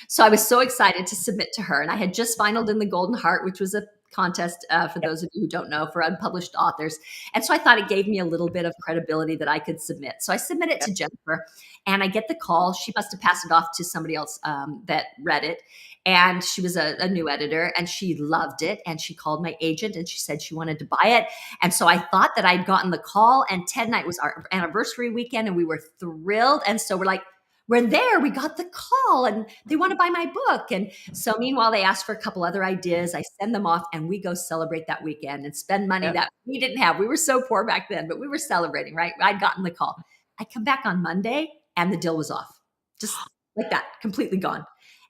So I was so excited to submit to her, and I had just finaled in the Golden Heart, which was a contest for those of you who don't know for unpublished authors. And so I thought it gave me a little bit of credibility that I could submit. So I submit it to Jennifer, and I get the call. She must have passed it off to somebody else that read it. And she was a new editor, and she loved it. And she called my agent, and she said she wanted to buy it. And so I thought that I'd gotten the call, and Ted and I, it was our anniversary weekend, and we were thrilled. And so we're like, we're there. We got the call and they want to buy my book. And so meanwhile, they asked for a couple other ideas. I send them off and we go celebrate that weekend and spend money that we didn't have. We were so poor back then, but we were celebrating, right? I'd gotten the call. I come back on Monday and the deal was off. Just like that, completely gone.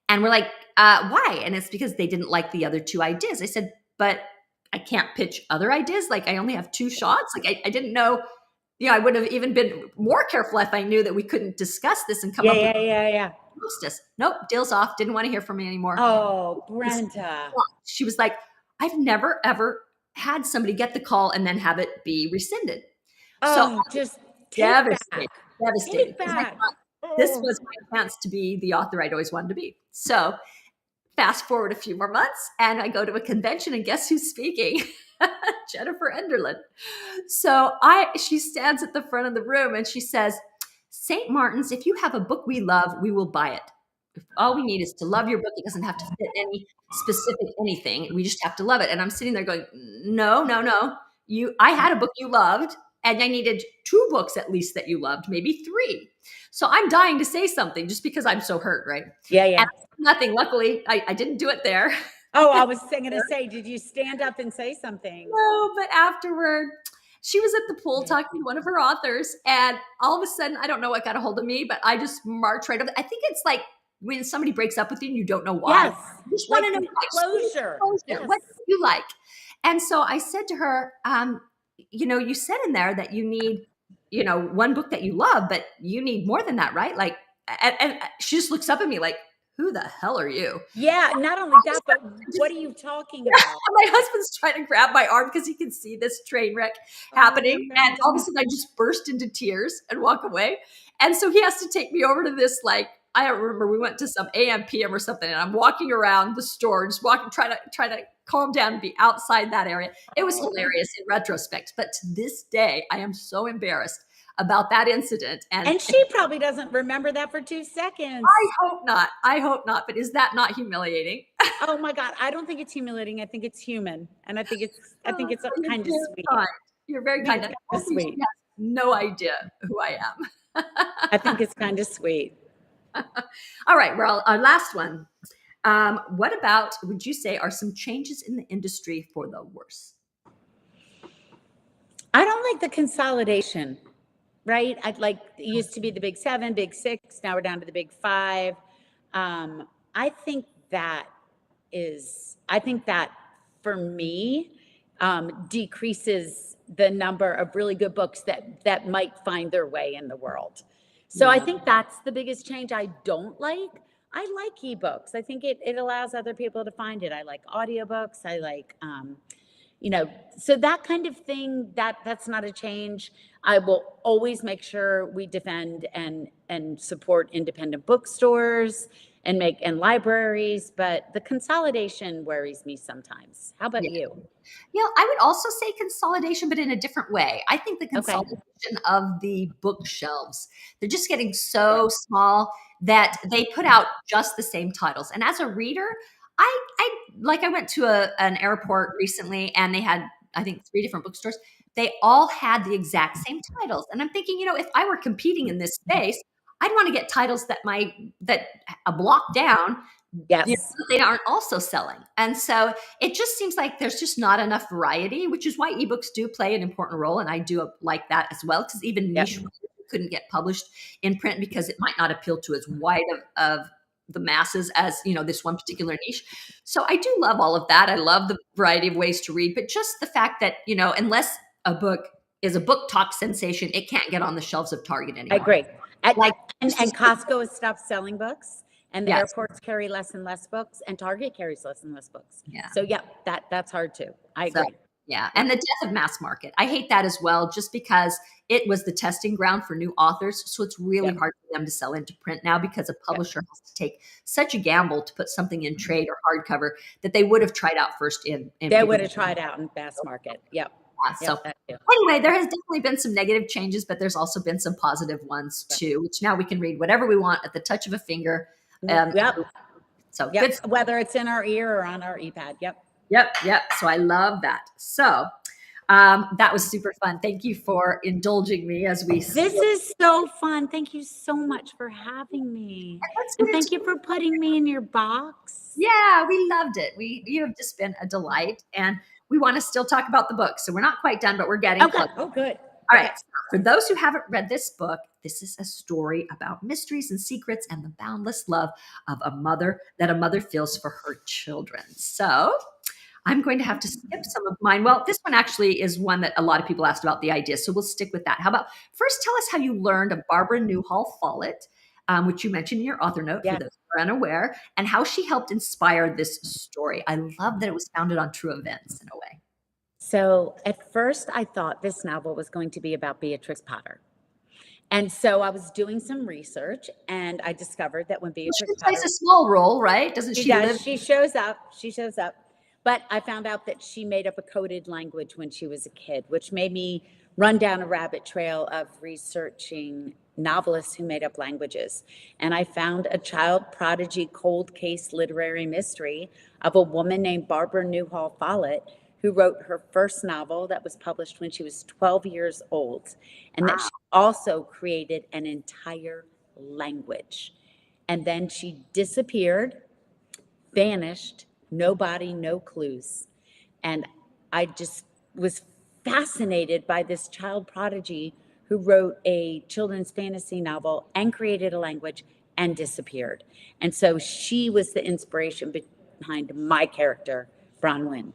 And we're like, why? And it's because they didn't like the other two ideas. I said, but I can't pitch other ideas. Like I only have two shots. Like I didn't know, I would have even been more careful if I knew that we couldn't discuss this and come up with hostess. Nope, deal's off. Didn't want to hear from me anymore. Oh, Brenda. She was like, I've never, ever had somebody get the call and then have it be rescinded. So just devastated. Devastated. This was my chance to be the author I'd always wanted to be. So fast forward a few more months and I go to a convention and guess who's speaking? Jennifer Enderlin. So she stands at the front of the room and she says, St. Martin's, if you have a book we love, we will buy it. If all we need is to love your book. It doesn't have to fit any specific anything. We just have to love it. And I'm sitting there going, no. I had a book you loved and I needed 2 books at least that you loved, maybe 3. So I'm dying to say something just because I'm so hurt, right? Yeah. And nothing. Luckily, I didn't do it there. Oh, I was going to say, did you stand up and say something? No, but afterward, she was at the pool talking to one of her authors, and all of a sudden, I don't know what got a hold of me, but I just marched right over. I think it's like when somebody breaks up with you and you don't know why. Yes. You just want to know closure. Yes. What do you like? And so I said to her, you said in there that you need, 1 book that you love, but you need more than that, right? Like, and she just looks up at me like, who the hell are you? Yeah, not only that, but what are you talking about? My husband's trying to grab my arm because he can see this train wreck happening. And all of a sudden I just burst into tears and walk away. And so he has to take me over to this, like, I don't remember, we went to some AM, PM or something, and I'm walking around the store, just trying to calm down and be outside that area. It was hilarious in retrospect. But to this day, I am so embarrassed about that incident. And she probably doesn't remember that for 2 seconds. I hope not. But is that not humiliating? Oh my God. I don't think it's humiliating. I think it's human. And I think it's kind of sweet. You're very kind. Kind of sweet. She has no idea who I am. I think it's kind of sweet. All right. Well, our last one. What about, would you say, are some changes in the industry for the worse? I don't like the consolidation. Right? It used to be the big 7, big 6. Now we're down to the big 5. I think that for me, decreases the number of really good books that might find their way in the world. So I think that's the biggest change I don't like. I like ebooks. I think it allows other people to find it. I like audiobooks. I like, so that kind of thing, that's not a change. I will always make sure we defend and support independent bookstores and libraries, but the consolidation worries me sometimes. How about you? Yeah, I would also say consolidation, but in a different way. I think the consolidation of the bookshelves, they're just getting so small that they put out just the same titles. And as a reader, I went to an airport recently and they had, I think, 3 different bookstores. They all had the exact same titles. And I'm thinking, if I were competing in this space, I'd want to get titles that a block down, they aren't also selling. And so it just seems like there's just not enough variety, which is why ebooks do play an important role. And I do like that as well, because even niche couldn't get published in print because it might not appeal to as wide of the masses as, this one particular niche. So I do love all of that. I love the variety of ways to read, but just the fact that, unless a book is a book talk sensation, it can't get on the shelves of Target anymore. I agree. And Costco has stopped selling books, and the airports carry less and less books, and Target carries less and less books. Yeah. So that's hard too. I agree. Yeah. And the death of mass market. I hate that as well, just because it was the testing ground for new authors. So it's really hard for them to sell into print now, because a publisher has to take such a gamble to put something in trade or hardcover that they would have tried out first in they would have tried out in mass market. Yep. So anyway, there has definitely been some negative changes, but there's also been some positive ones too, which now we can read whatever we want at the touch of a finger. So good. Whether it's in our ear or on our iPad. Yep. So I love that. So That was super fun. Thank you for indulging me as we. This is so fun. Thank you so much for having me. Let's get And into. thank you for putting me in your box. Yeah, we loved it. You have just been a delight, and we want to still talk about the book. So we're not quite done, but we're getting Okay. close. Oh, good. All Okay. right. So for those who haven't read this book, this is a story about mysteries and secrets and the boundless love of a mother feels for her children. So I'm going to have to skip some of mine. Well, this one actually is one that a lot of people asked about the idea, so we'll stick with that. How about first tell us how you learned of Barbara Newhall Follett, which you mentioned in your author note for Yeah. those who are unaware, and how she helped inspire this story. I love that it was founded on true events in a way. So at first, I thought this novel was going to be about Beatrix Potter. And so I was doing some research and I discovered that when Well, Beatrix she plays Potter, a small role, right? Doesn't she she does, live? she shows up. But I found out that she made up a coded language when she was a kid, which made me run down a rabbit trail of researching novelists who made up languages. And I found a child prodigy cold case literary mystery of a woman named Barbara Newhall Follett who wrote her first novel that was published when she was 12 years old, and that Wow. she also created an entire language. And then she disappeared, vanished, no body, no clues. And I just was fascinated by this child prodigy who wrote a children's fantasy novel and created a language and disappeared. And so she was the inspiration behind my character, Bronwyn.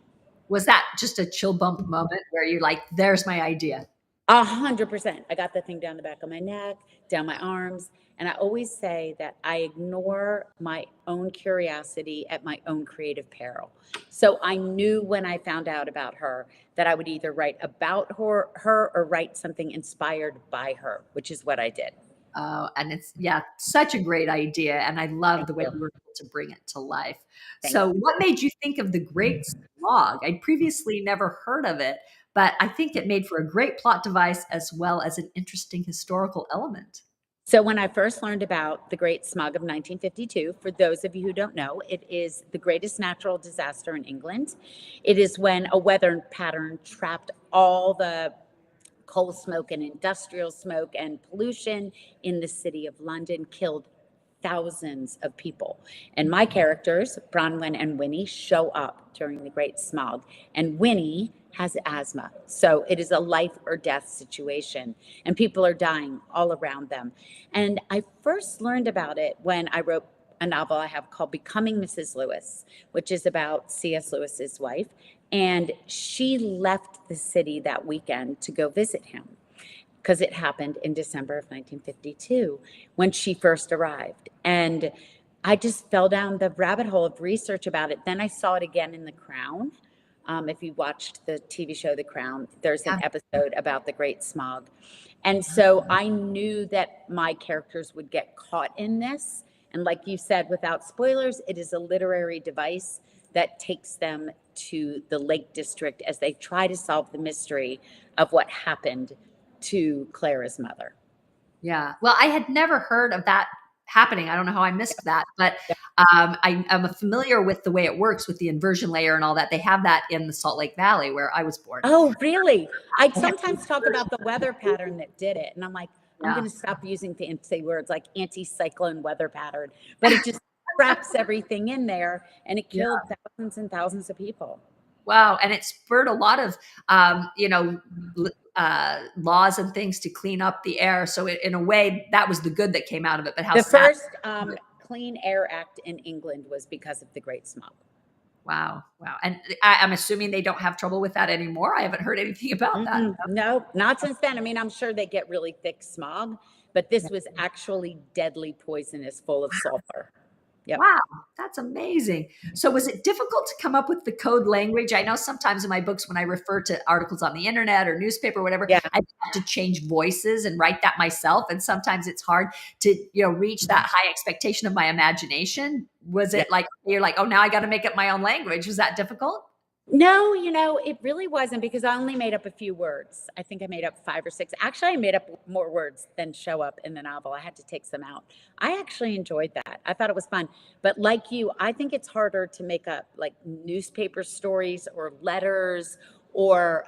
Was that just a chill bump moment where you're like, there's my idea? 100%. I got the thing down the back of my neck, down my arms. And I always say that I ignore my own curiosity at my own creative peril. So I knew when I found out about her that I would either write about her or write something inspired by her, which is what I did. And it's, yeah, such a great idea. And I love Thank the way you. you were able to bring it to life. Thank So, you. what made you think of the Great Slog? I'd previously never heard of it, but I think it made for a great plot device as well as an interesting historical element. So, when I first learned about the Great Smog of 1952, for those of you who don't know, it is the greatest natural disaster in England. It is when a weather pattern trapped all the coal smoke and industrial smoke and pollution in the city of London, killed thousands of people. And my characters, Bronwyn and Winnie, show up during the Great Smog. And Winnie has asthma. So it is a life or death situation. And people are dying all around them. And I first learned about it when I wrote a novel I have called Becoming Mrs. Lewis, which is about C.S. Lewis's wife. And she left the city that weekend to go visit him because it happened in December of 1952 when she first arrived. And I just fell down the rabbit hole of research about it. Then I saw it again in The Crown. If you watched the TV show The Crown, there's an Yeah. episode about the Great Smog. And so I knew that my characters would get caught in this. And like you said, without spoilers, it is a literary device that takes them to the Lake District as they try to solve the mystery of what happened to Clara's mother. Yeah. Well, I had never heard of that happening. I don't know how I missed that, but I'm familiar with the way it works with the inversion layer and all that. They have that in the Salt Lake Valley where I was born. Oh, really? I They have the sometimes talk inversion about the weather pattern that did it. And I'm like, I'm layer. going to stop using fancy words like anti-cyclone weather pattern, but it just wraps everything in there and it Yeah. killed thousands and thousands of people. Wow, and it spurred a lot of, you know, laws and things to clean up the air. So in a way, that was the good that came out of it. But how The sad! first Clean Air Act in England was because of the Great Smog. Wow, wow. And I'm assuming they don't have trouble with that anymore. I haven't heard anything about that. No, not since then. I mean, I'm sure they get really thick smog, but Yeah. this was actually deadly poisonous, full of sulfur. Yep. Wow, that's amazing. So was it difficult to come up with the code language? I know sometimes in my books, when I refer to articles on the internet or newspaper, or whatever, Yeah. I have to change voices and write that myself. And sometimes it's hard to, reach that high expectation of my imagination. Was Yeah. it like, you're like, oh, now I got to make up my own language? Was that difficult? No, it really wasn't because I only made up a few words. I think I made up 5 or 6. Actually, I made up more words than show up in the novel. I had to take some out. I actually enjoyed that. I thought it was fun. But like you, I think it's harder to make up like newspaper stories or letters or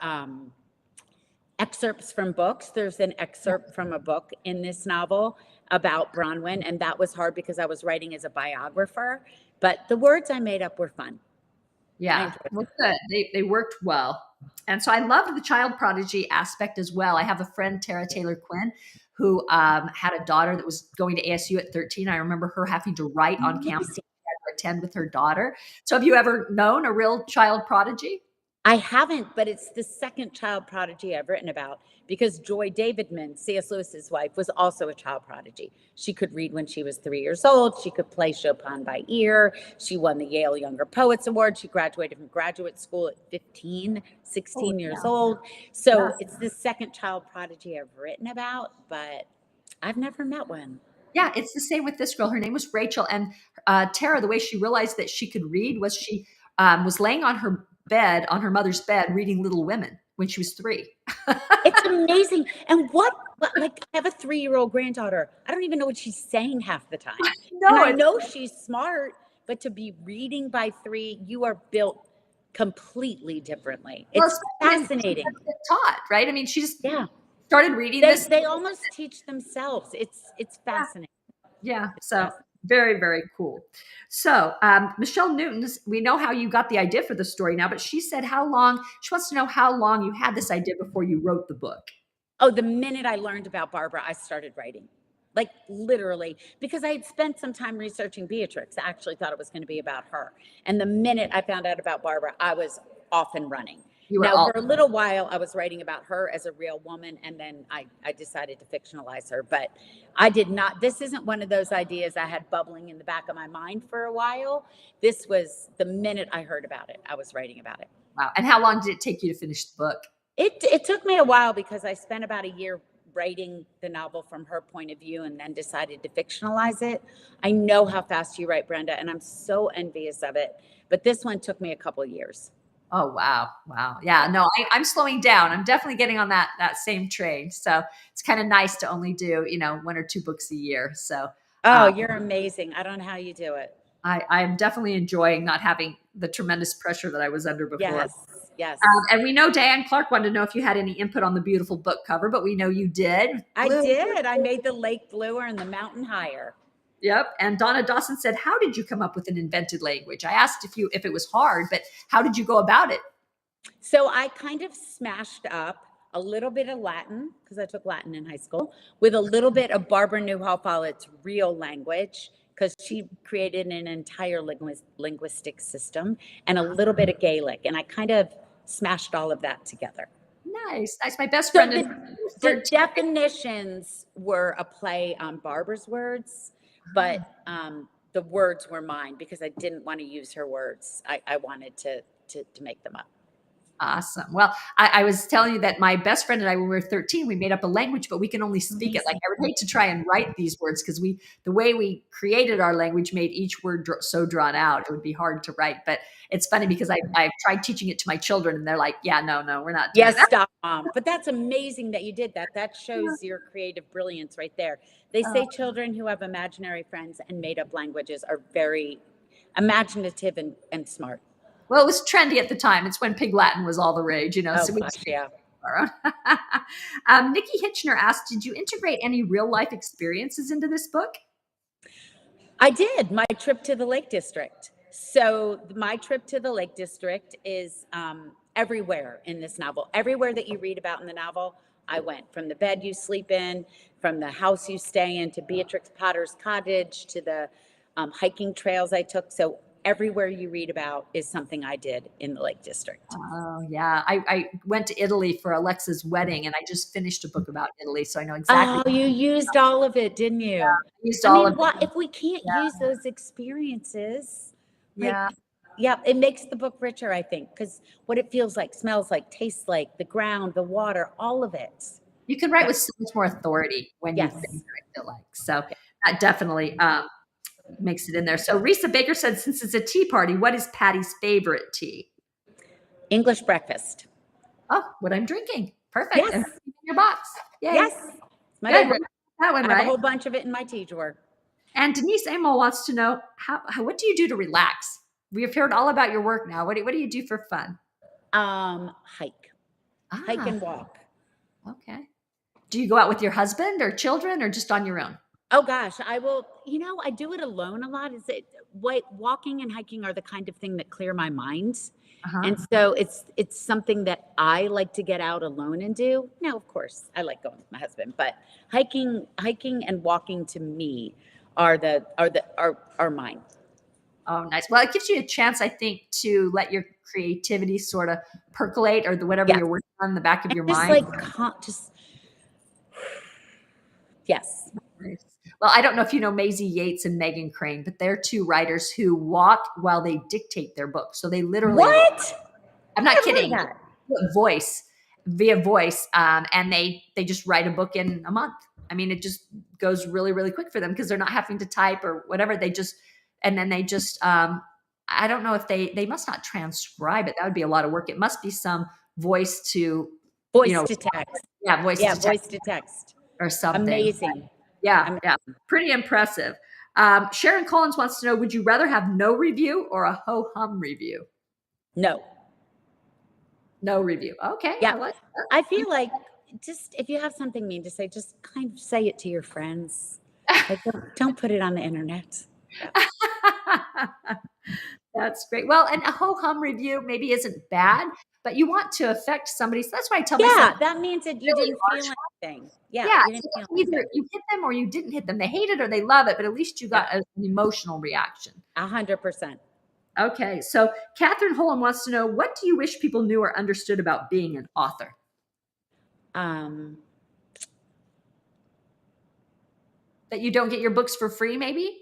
excerpts from books. There's an excerpt from a book in this novel about Bronwyn, and that was hard because I was writing as a biographer, but the words I made up were fun. Yeah, well, good. They worked well. And so I loved the child prodigy aspect as well. I have a friend, Tara Taylor Quinn, who had a daughter that was going to ASU at 13. I remember her having to write on campus to attend with her daughter. So have you ever known a real child prodigy? I haven't, but it's the second child prodigy I've written about because Joy Davidman, C.S. Lewis's wife, was also a child prodigy. She could read when she was 3 years old. She could play Chopin by ear. She won the Yale Younger Poets Award. She graduated from graduate school at 15, 16 years old. So it's the second child prodigy I've written about, but I've never met one. Yeah, it's the same with this girl. Her name was Rachel. And Tara, the way she realized that she could read was she was laying on her bed, on her mother's bed, reading Little Women when she was 3. It's amazing. And like, I have a 3-year-old granddaughter. I don't even know what she's saying half the time. No, and I know she's smart, but to be reading by 3, you are built completely differently. It's fascinating. Taught, right? I mean, she just started reading this. They almost teach themselves. It's fascinating. Yeah. So very, very cool. So Michelle Newton, we know how you got the idea for the story now, but she said she wants to know how long you had this idea before you wrote the book. Oh, the minute I learned about Barbara, I started writing. Like literally, because I had spent some time researching Beatrix. I actually thought it was going to be about her. And the minute I found out about Barbara, I was off and running. Now, for a little while, I was writing about her as a real woman, and then I decided to fictionalize her. But I did not. This isn't one of those ideas I had bubbling in the back of my mind for a while. This was the minute I heard about it, I was writing about it. Wow. And how long did it take you to finish the book? It took me a while because I spent about a year writing the novel from her point of view and then decided to fictionalize it. I know how fast you write, Brenda, and I'm so envious of it. But this one took me a couple of years. Oh, wow. Wow. Yeah, no, I'm slowing down. I'm definitely getting on that same train. So it's kind of nice to only do, 1 or 2 books a year. So, you're amazing. I don't know how you do it. I'm definitely enjoying not having the tremendous pressure that I was under before. Yes. And we know Diane Clark wanted to know if you had any input on the beautiful book cover, but we know you did. I did. I made the lake bluer and the mountain higher. Yep. And Donna Dawson said, how did you come up with an invented language? I asked if it was hard, but how did you go about it? So I kind of smashed up a little bit of Latin, because I took Latin in high school, with a little bit of Barbara Newhall Follett's real language, because she created an entire linguistic system, and a little bit of Gaelic. And I kind of smashed all of that together. Nice. My best friend. The definitions were a play on Barbara's words, but the words were mine because I didn't want to use her words. I wanted to make them up. Awesome. Well, I was telling you that my best friend and I, when we were 13, we made up a language, but we can only speak it. Like, I would hate to try and write these words because the way we created our language made each word so drawn out. It would be hard to write. But it's funny because I've tried teaching it to my children and they're like, yeah, no, we're not doing that. Stop, Mom. But that's amazing that you did that. That shows your creative brilliance right there. They say children who have imaginary friends and made up languages are very imaginative and smart. Well, it was trendy at the time. It's when Pig Latin was all the rage, so we Nikki Hitchner asked, did you integrate any real life experiences into this book? I did. My trip to the Lake District. So my trip to the Lake District is everywhere in this novel. Everywhere that you read about in the novel, I went. From the bed you sleep in, from the house you stay in, to Beatrix Potter's cottage, to the hiking trails I took. So everywhere you read about is something I did in the Lake District. Oh, yeah. I went to Italy for Alexa's wedding, and I just finished a book about Italy, so I know exactly. Oh, you used all of it, didn't you? Yeah, I used all of it. If we can't use those experiences, yeah, it makes the book richer, I think, because what it feels like, smells like, tastes like, the ground, the water, all of it. You can write with so much more authority when you've been there, I feel like. So that definitely makes it in there. So Risa Baker said, since it's a tea party, what is Patty's favorite tea? English breakfast. Oh, what I'm drinking. Perfect. Yes. And in your box. Yay. Yes. It's my favorite. That one, I right? have a whole bunch of it in my tea drawer. And Denise Amo wants to know, what do you do to relax? We have heard all about your work now. What do you do for fun? Hike Ah, and walk. okay. Do you go out with your husband or children or just on your own? Oh gosh, I will, I do it alone a lot. Walking and hiking are the kind of thing that clear my mind. Uh-huh. And so it's something that I like to get out alone and do. Now, of course, I like going with my husband, but hiking and walking to me are mine. Oh, nice. Well, it gives you a chance, I think, to let your creativity sort of percolate or whatever Yes. you're working on in the back of And your just mind. just yes. Nice. Well, I don't know if you know Maisie Yates and Megan Crane, but they're two writers who walk while they dictate their books. So they literally, What? I'm I not never heard kidding, that. voice via voice, and they just write a book in a month. I mean, it just goes really, really quick for them because they're not having to type or whatever. They just and then they just I don't know if they must not transcribe it. That would be a lot of work. It must be some voice to, you Voice know, to text. yeah, voice Yeah, to text voice to text. or something. Amazing. Yeah, Amazing. yeah, pretty impressive. Sharon Collins wants to know: would you rather have no review or a ho hum review? No. No review. Okay, Yeah. I like I feel like just if you have something mean to say, just kind of say it to your friends. that. Like don't put it on the internet. That's great. Well, and a ho hum review maybe isn't bad, but you want to affect somebody. So that's why I tell my son Yeah, that means that you really didn't feel harsh. anything. Yeah, Yeah, you didn't so feel either anything. you hit them or you didn't hit them. They hate it or they love it, but at least you Yeah, got an emotional reaction. 100%. Okay, so Catherine Holland wants to know, what do you wish people knew or understood about being an author? Um, That you don't get your books for free, maybe?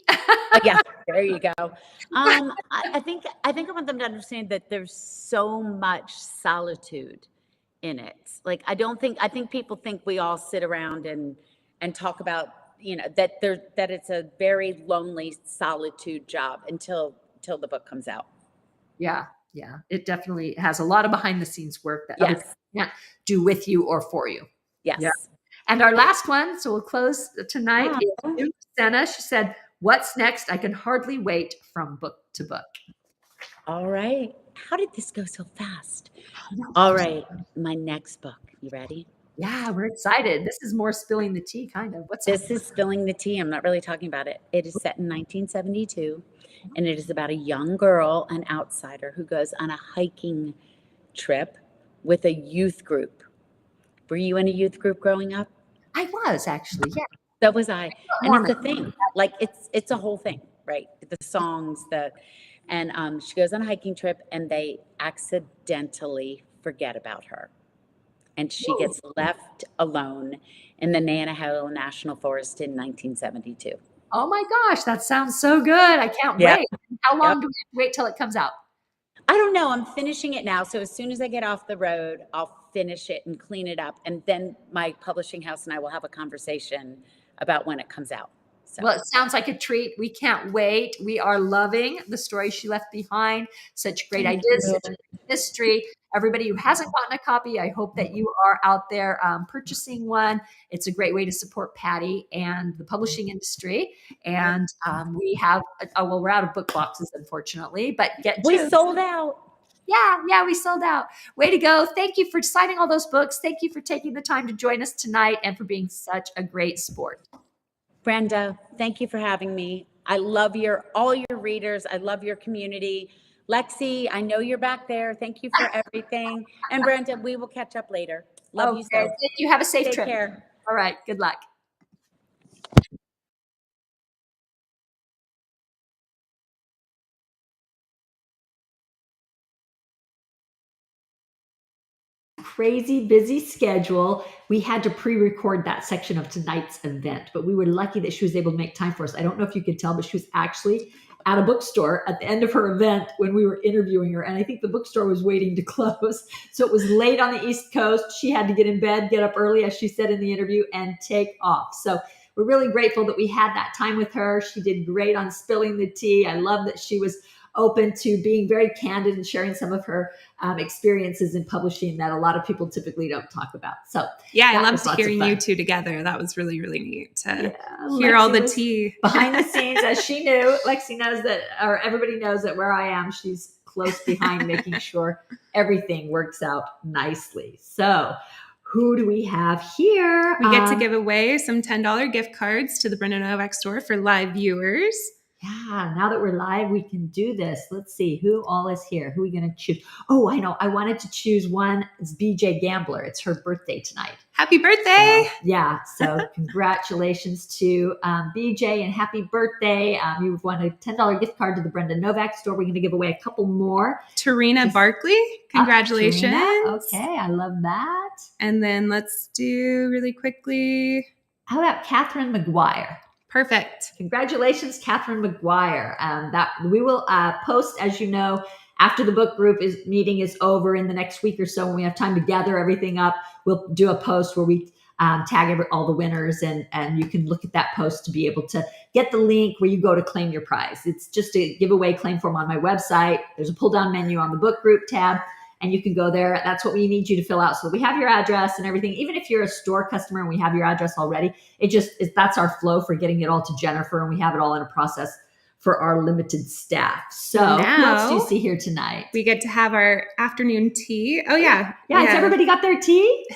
yeah, there you go. I think I want them to understand that there's so much solitude in it. Like I think people think we all sit around and talk about, that it's a very lonely solitude job until the book comes out. Yeah, yeah. It definitely has a lot of behind the scenes work that other people Yes. can't do with you or for you. Yeah. Yes. And our last one, so we'll close tonight, Oh, is Sue Senna. She said, "What's next? I can hardly wait from book to book." all right. How did this go so fast? No, All right. My next book. You ready? yeah, we're excited. This is more spilling the tea, kind of. What's up? This is spilling the tea. I'm not really talking about it. It is set in 1972, and it is about a young girl, an outsider, who goes on a hiking trip with a youth group. Were you in a youth group growing up? I was actually, yeah. So was I. And it's Mormon. a thing. Like it's a whole thing, right? The songs, and she goes on a hiking trip, and they accidentally forget about her, and she Whoa. gets left alone in the Nanaho National Forest in 1972. Oh my gosh, that sounds so good. I can't Yeah. wait. How Yep. long do we have to wait till it comes out? I don't know. I'm finishing it now. So as soon as I get off the road, I'll finish it and clean it up. And then my publishing house and I will have a conversation about when it comes out. So Well, it sounds like a treat. We can't wait. We are loving the story she left behind. Such great thank ideas, you. such a great history. Everybody who hasn't gotten a copy, I hope that you are out there purchasing one. It's a great way to support Patti and the publishing industry. And we have, well, we're out of book boxes, unfortunately, but get We tuned. sold out. Yeah, we sold out. Way to go. Your you for signing all those books. Thank you for taking the time to join us tonight and for being such a great sport. Brenda, thank you for having me. I love all your readers. I love your community. Lexi, I know you're back there. Thank you for everything. And Brenda, we will catch up later. Love you Okay. so. Thank you. Have a safe Take trip. care. All right. Good luck. Crazy busy schedule. We had to pre-record that section of tonight's event, but we were lucky that she was able to make time for us. I don't know if you could tell, but she was actually at a bookstore at the end of her event when we were interviewing her. And I think the bookstore was waiting to close. So it was late on the East Coast. She had to get in bed, get up early, as she said in the interview, and take off. So we're really grateful that we had that time with her. She did great on spilling the tea. I love that she was open to being very candid and sharing some of her experiences in publishing that a lot of people typically don't talk about. So yeah, I loved hearing you two together. That was really, really neat to hear Lexi all the tea behind the scenes, as she knew. Lexi knows that, or everybody knows that where I am, she's close behind, making sure everything works out nicely. So who do we have here? We get to give away some $10 gift cards to the Brenda Novak store for live viewers. Yeah, now that we're live, we can do this. Let's see who all is here. Who are we going to choose? Oh, I know. I wanted to choose one. It's BJ Gambler. It's her birthday tonight. Happy birthday. So congratulations to BJ and happy birthday. You've won a $10 gift card to the Brenda Novak store. We're going to give away a couple more. Tarina Barkley, congratulations. Tarina. Okay, I love that. And then let's do really quickly. How about Catherine McGuire? Perfect. Congratulations, Catherine McGuire. That we will post, as you know, after the book group meeting is over in the next week or so. When we have time to gather everything up, we'll do a post where we tag all the winners, and you can look at that post to be able to get the link where you go to claim your prize. It's just a giveaway claim form on my website. There's a pull down menu on the book group tab, and you can go there. That's what we need you to fill out. So we have your address and everything. Even if you're a store customer and we have your address already, that's our flow for getting it all to Jennifer, and we have it all in a process for our limited staff. So who else do you see here tonight? We get to have our afternoon tea. Oh yeah. Has everybody got their tea?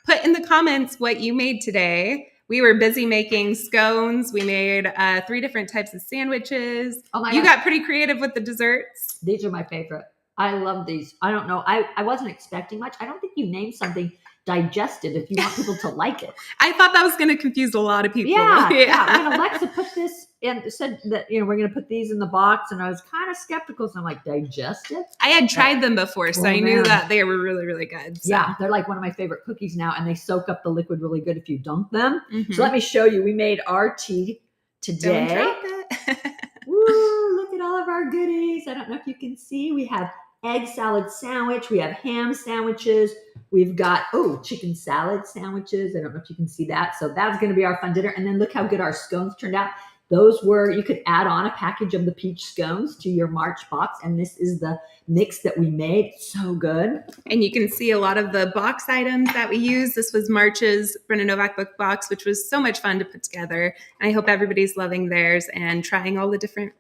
Put in the comments what you made today. We were busy making scones. We made 3 different types of sandwiches. Oh my gosh. Got pretty creative with the desserts. These are my favorite. I love these. I don't know. I wasn't expecting much. I don't think you named something digestive if you want people to like it. I thought that was going to confuse a lot of people. Yeah. When Alexa put this and said that, we're going to put these in the box, and I was kind of skeptical. So I'm like, digestive? I had tried them before, so I knew that they were really, really good. So. Yeah. They're like one of my favorite cookies now, and they soak up the liquid really good if you dunk them. Mm-hmm. So let me show you. We made our tea today. Don't drop it. Woo, look at all of our goodies. I don't know if you can see. We have egg salad sandwich. We have ham sandwiches. We've got, chicken salad sandwiches. I don't know if you can see that. So that's going to be our fun dinner. And then look how good our scones turned out. You could add on a package of the peach scones to your March box. And this is the mix that we made. So good. And you can see a lot of the box items that we use. This was March's Brenda Novak book box, which was so much fun to put together. And I hope everybody's loving theirs and trying all the different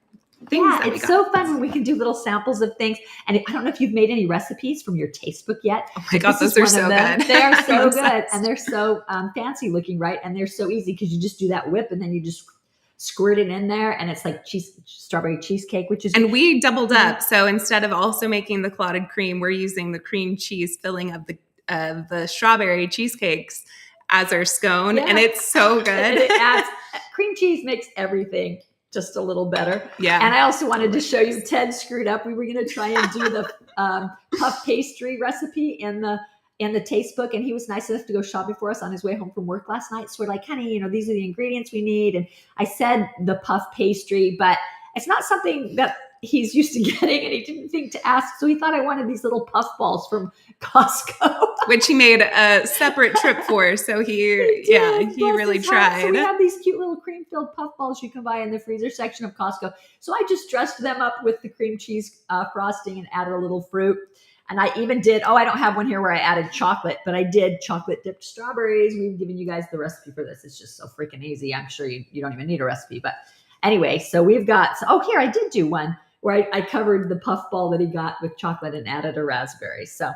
things. Yeah, it's so fun when we can do little samples of things. And I don't know if you've made any recipes from your taste book yet. Oh my God, those are so good. They are so good. And they're so fancy looking, right? And they're so easy because you just do that whip and then you just squirt it in there. And it's like strawberry cheesecake, which is... And we doubled up. So instead of also making the clotted cream, we're using the cream cheese filling of the strawberry cheesecakes as our scone. Yeah. And it's so good. And it adds, cream cheese makes everything just a little better. Yeah. And I also wanted to show you, Ted screwed up. We were going to try and do the puff pastry recipe in the taste book. And he was nice enough to go shopping for us on his way home from work last night. So we're like, honey, these are the ingredients we need. And I said the puff pastry, but it's not something that he's used to getting, and he didn't think to ask. So he thought I wanted these little puff balls from Costco. Which he made a separate trip for. So he really tried. So we have these cute little cream-filled puff balls you can buy in the freezer section of Costco. So I just dressed them up with the cream cheese frosting and added a little fruit. And I even did, I don't have one here where I added chocolate, but I did chocolate dipped strawberries. We've given you guys the recipe for this. It's just so freaking easy. I'm sure you don't even need a recipe. But anyway, so we've got, here, I did do one where I covered the puff ball that he got with chocolate and added a raspberry. So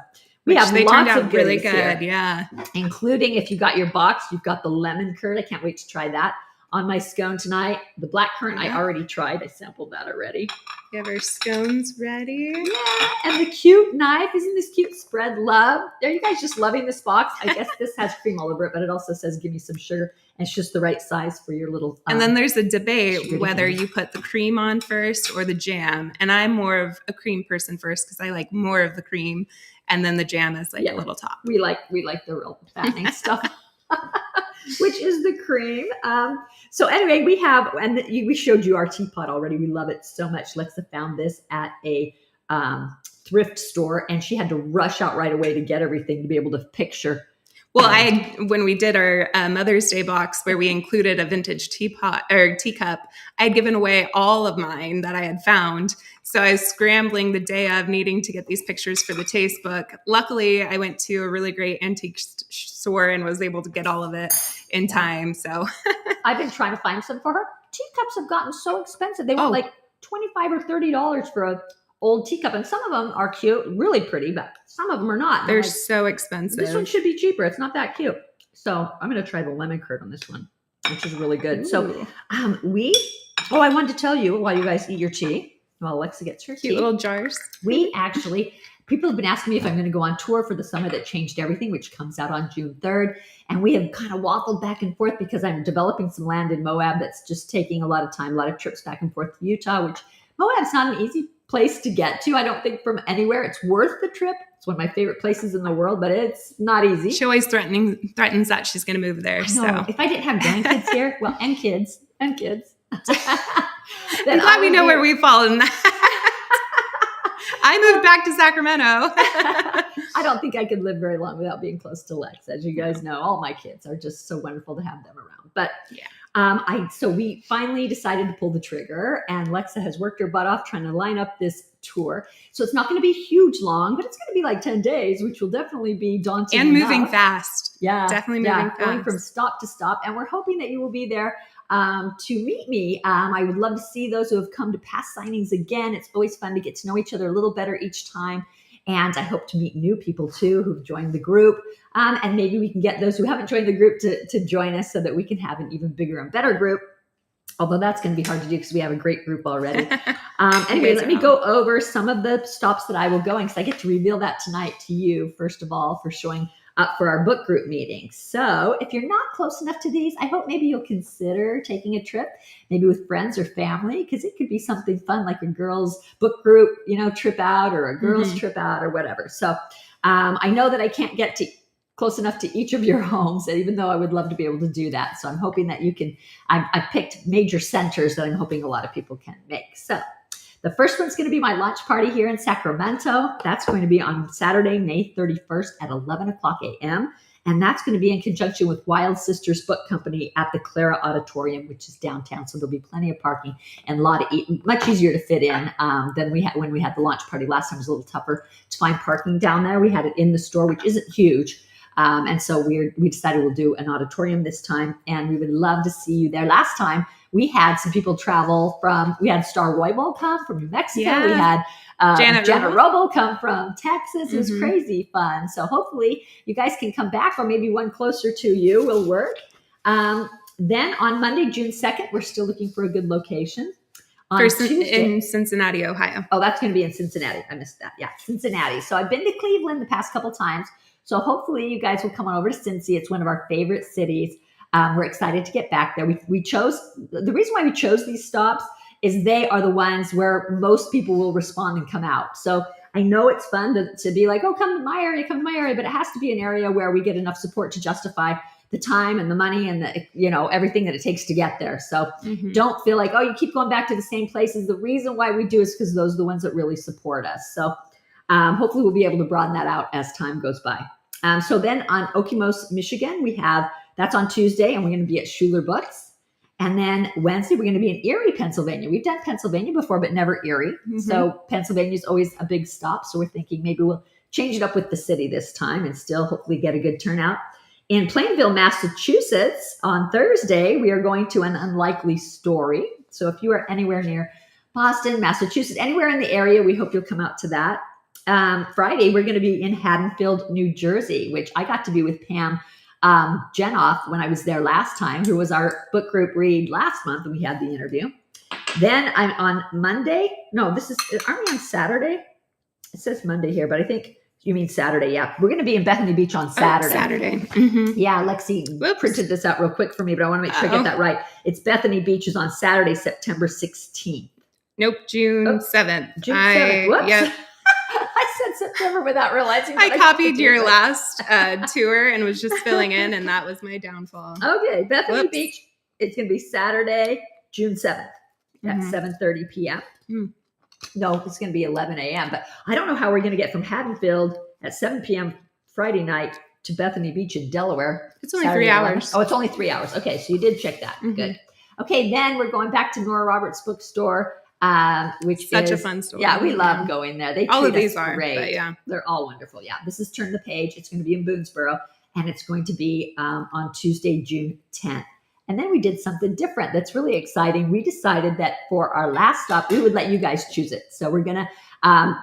we have lots of really good, here, yeah. Including, if you got your box, you've got the lemon curd. I can't wait to try that on my scone tonight. The black currant I already tried. I sampled that already. We have our scones ready. Yeah, and the cute knife. Isn't this cute? Spread love. Are you guys just loving this box? I guess this has cream all over it, but it also says give me some sugar. And it's just the right size for your little... and then there's a debate whether you put the cream on first or the jam. And I'm more of a cream person first because I like more of the cream. And then the jam is like a little top. We like the real fattening stuff. Which is the cream. So anyway, we have, and we showed you our teapot already. We love it so much. Lexa found this at a thrift store, and she had to rush out right away to get everything to be able to picture. Well, when we did our Mother's Day box where we included a vintage teapot or teacup, I had given away all of mine that I had found. So I was scrambling the day of needing to get these pictures for the taste book. Luckily, I went to a really great antique store and was able to get all of it in time. So I've been trying to find some for her. Teacups have gotten so expensive. They want like $25 or $30 for old teacup, and some of them are cute, really pretty, but some of them are not. And They're I'm like, so expensive. this one should be cheaper. It's not that cute. So I'm going to try the lemon curd on this one, which is really good. Ooh. So I wanted to tell you while you guys eat your tea, while Alexa gets her Cute tea. little jars. We actually, people have been asking me if I'm going to go on tour for the Summer That Changed Everything, which comes out on June 3rd. And we have kind of waffled back and forth because I'm developing some land in Moab that's just taking a lot of time, a lot of trips back and forth to Utah, which Moab's not an easy place to get to. I don't think from anywhere. It's worth the trip. It's one of my favorite places in the world, but it's not easy. She always threatens that she's going to move there. So if I didn't have grandkids here, well, and kids. I'm glad we know where we fall in that. I moved back to Sacramento. I don't think I could live very long without being close to Lex. As you guys know, all my kids are just so wonderful to have them around. But yeah, so we finally decided to pull the trigger, and Lexa has worked her butt off trying to line up this tour. So it's not going to be huge long, but it's going to be like 10 days, which will definitely be daunting and enough. Moving fast. Yeah, definitely moving fast. Going from stop to stop, and we're hoping that you will be there to meet me. I would love to see those who have come to past signings again. It's always fun to get to know each other a little better each time. And I hope to meet new people too who've joined the group. And maybe we can get those who haven't joined the group to join us so that we can have an even bigger and better group. Although that's going to be hard to do because we have a great group already. Anyway, let me go over some of the stops that I will go in because I get to reveal that tonight to you, first of all, for showing up for our book group meeting. So if you're not close enough to these, I hope maybe you'll consider taking a trip, maybe with friends or family, because it could be something fun like a girls book group, trip out, or a girls trip out, or whatever. So I know that I can't get to close enough to each of your homes, even though I would love to be able to do that. So I'm hoping that you can, I've picked major centers that I'm hoping a lot of people can make. So the first one's going to be my launch party here in Sacramento. That's going to be on Saturday, May 31st at 11 o'clock a.m. And that's going to be in conjunction with Wild Sisters Book Company at the Clara Auditorium, which is downtown. So there'll be plenty of parking and much easier to fit in than we had when we had the launch party last time. It was a little tougher to find parking down there. We had it in the store, which isn't huge. And so we decided we'll do an auditorium this time, and we would love to see you there. Last time we had some people travel we had Star Roybal come from New Mexico. Yeah. We had Janet Robo come from Texas. It was crazy fun. So hopefully you guys can come back, or maybe one closer to you will work. Then on Monday, June 2nd, we're still looking for a good location. In Cincinnati, Ohio. Oh, that's going to be in Cincinnati. I missed that. Yeah, Cincinnati. So I've been to Cleveland the past couple times. So hopefully you guys will come on over to Cincy. It's one of our favorite cities. We're excited to get back there. The reason why we chose these stops is they are the ones where most people will respond and come out. So I know it's fun to be like, oh, come to my area, but it has to be an area where we get enough support to justify the time and the money and the, everything that it takes to get there. So don't feel like, oh, you keep going back to the same places. The reason why we do is because those are the ones that really support us. So hopefully we'll be able to broaden that out as time goes by. So then on Okemos, Michigan, that's on Tuesday, and we're going to be at Schuler Books. And then Wednesday, we're going to be in Erie, Pennsylvania. We've done Pennsylvania before, but never Erie. So Pennsylvania is always a big stop. So we're thinking maybe we'll change it up with the city this time and still hopefully get a good turnout. In Plainville, Massachusetts, on Thursday, we are going to An Unlikely Story. So if you are anywhere near Boston, Massachusetts, anywhere in the area, we hope you'll come out to that. Friday, we're going to be in Haddonfield, New Jersey, which I got to be with Pam Jenoff when I was there last time, who was our book group read last month, and we had the interview. Then I'm on Monday. No, aren't we on Saturday? It says Monday here, but I think you mean Saturday. Yeah. We're going to be in Bethany Beach on Saturday. Yeah. Lexi printed this out real quick for me, but I want to make sure I get that right. It's Bethany Beach is on Saturday, September 16th. Nope. June 7th. June 7th. Whoops. Yep. I said September without realizing. I copied your last tour and was just filling in, and that was my downfall. Okay. Bethany Beach. It's going to be Saturday, June 7th at 7:30 p.m. No, it's going to be 11 a.m. But I don't know how we're going to get from Haddonfield at 7 p.m. Friday night to Bethany Beach in Delaware. It's only 3 hours. Oh, it's only 3 hours. Okay, so you did check that. Good. Okay, then we're going back to Nora Roberts Bookstore, which Such is a fun store. Yeah, we love going there. They all of treat these us are great. But yeah, they're all wonderful. Yeah, this is Turn the Page. It's going to be in Boonesboro, and it's going to be on Tuesday, June 10th. And then we did something different that's really exciting. We decided that for our last stop, we would let you guys choose it. So we're going to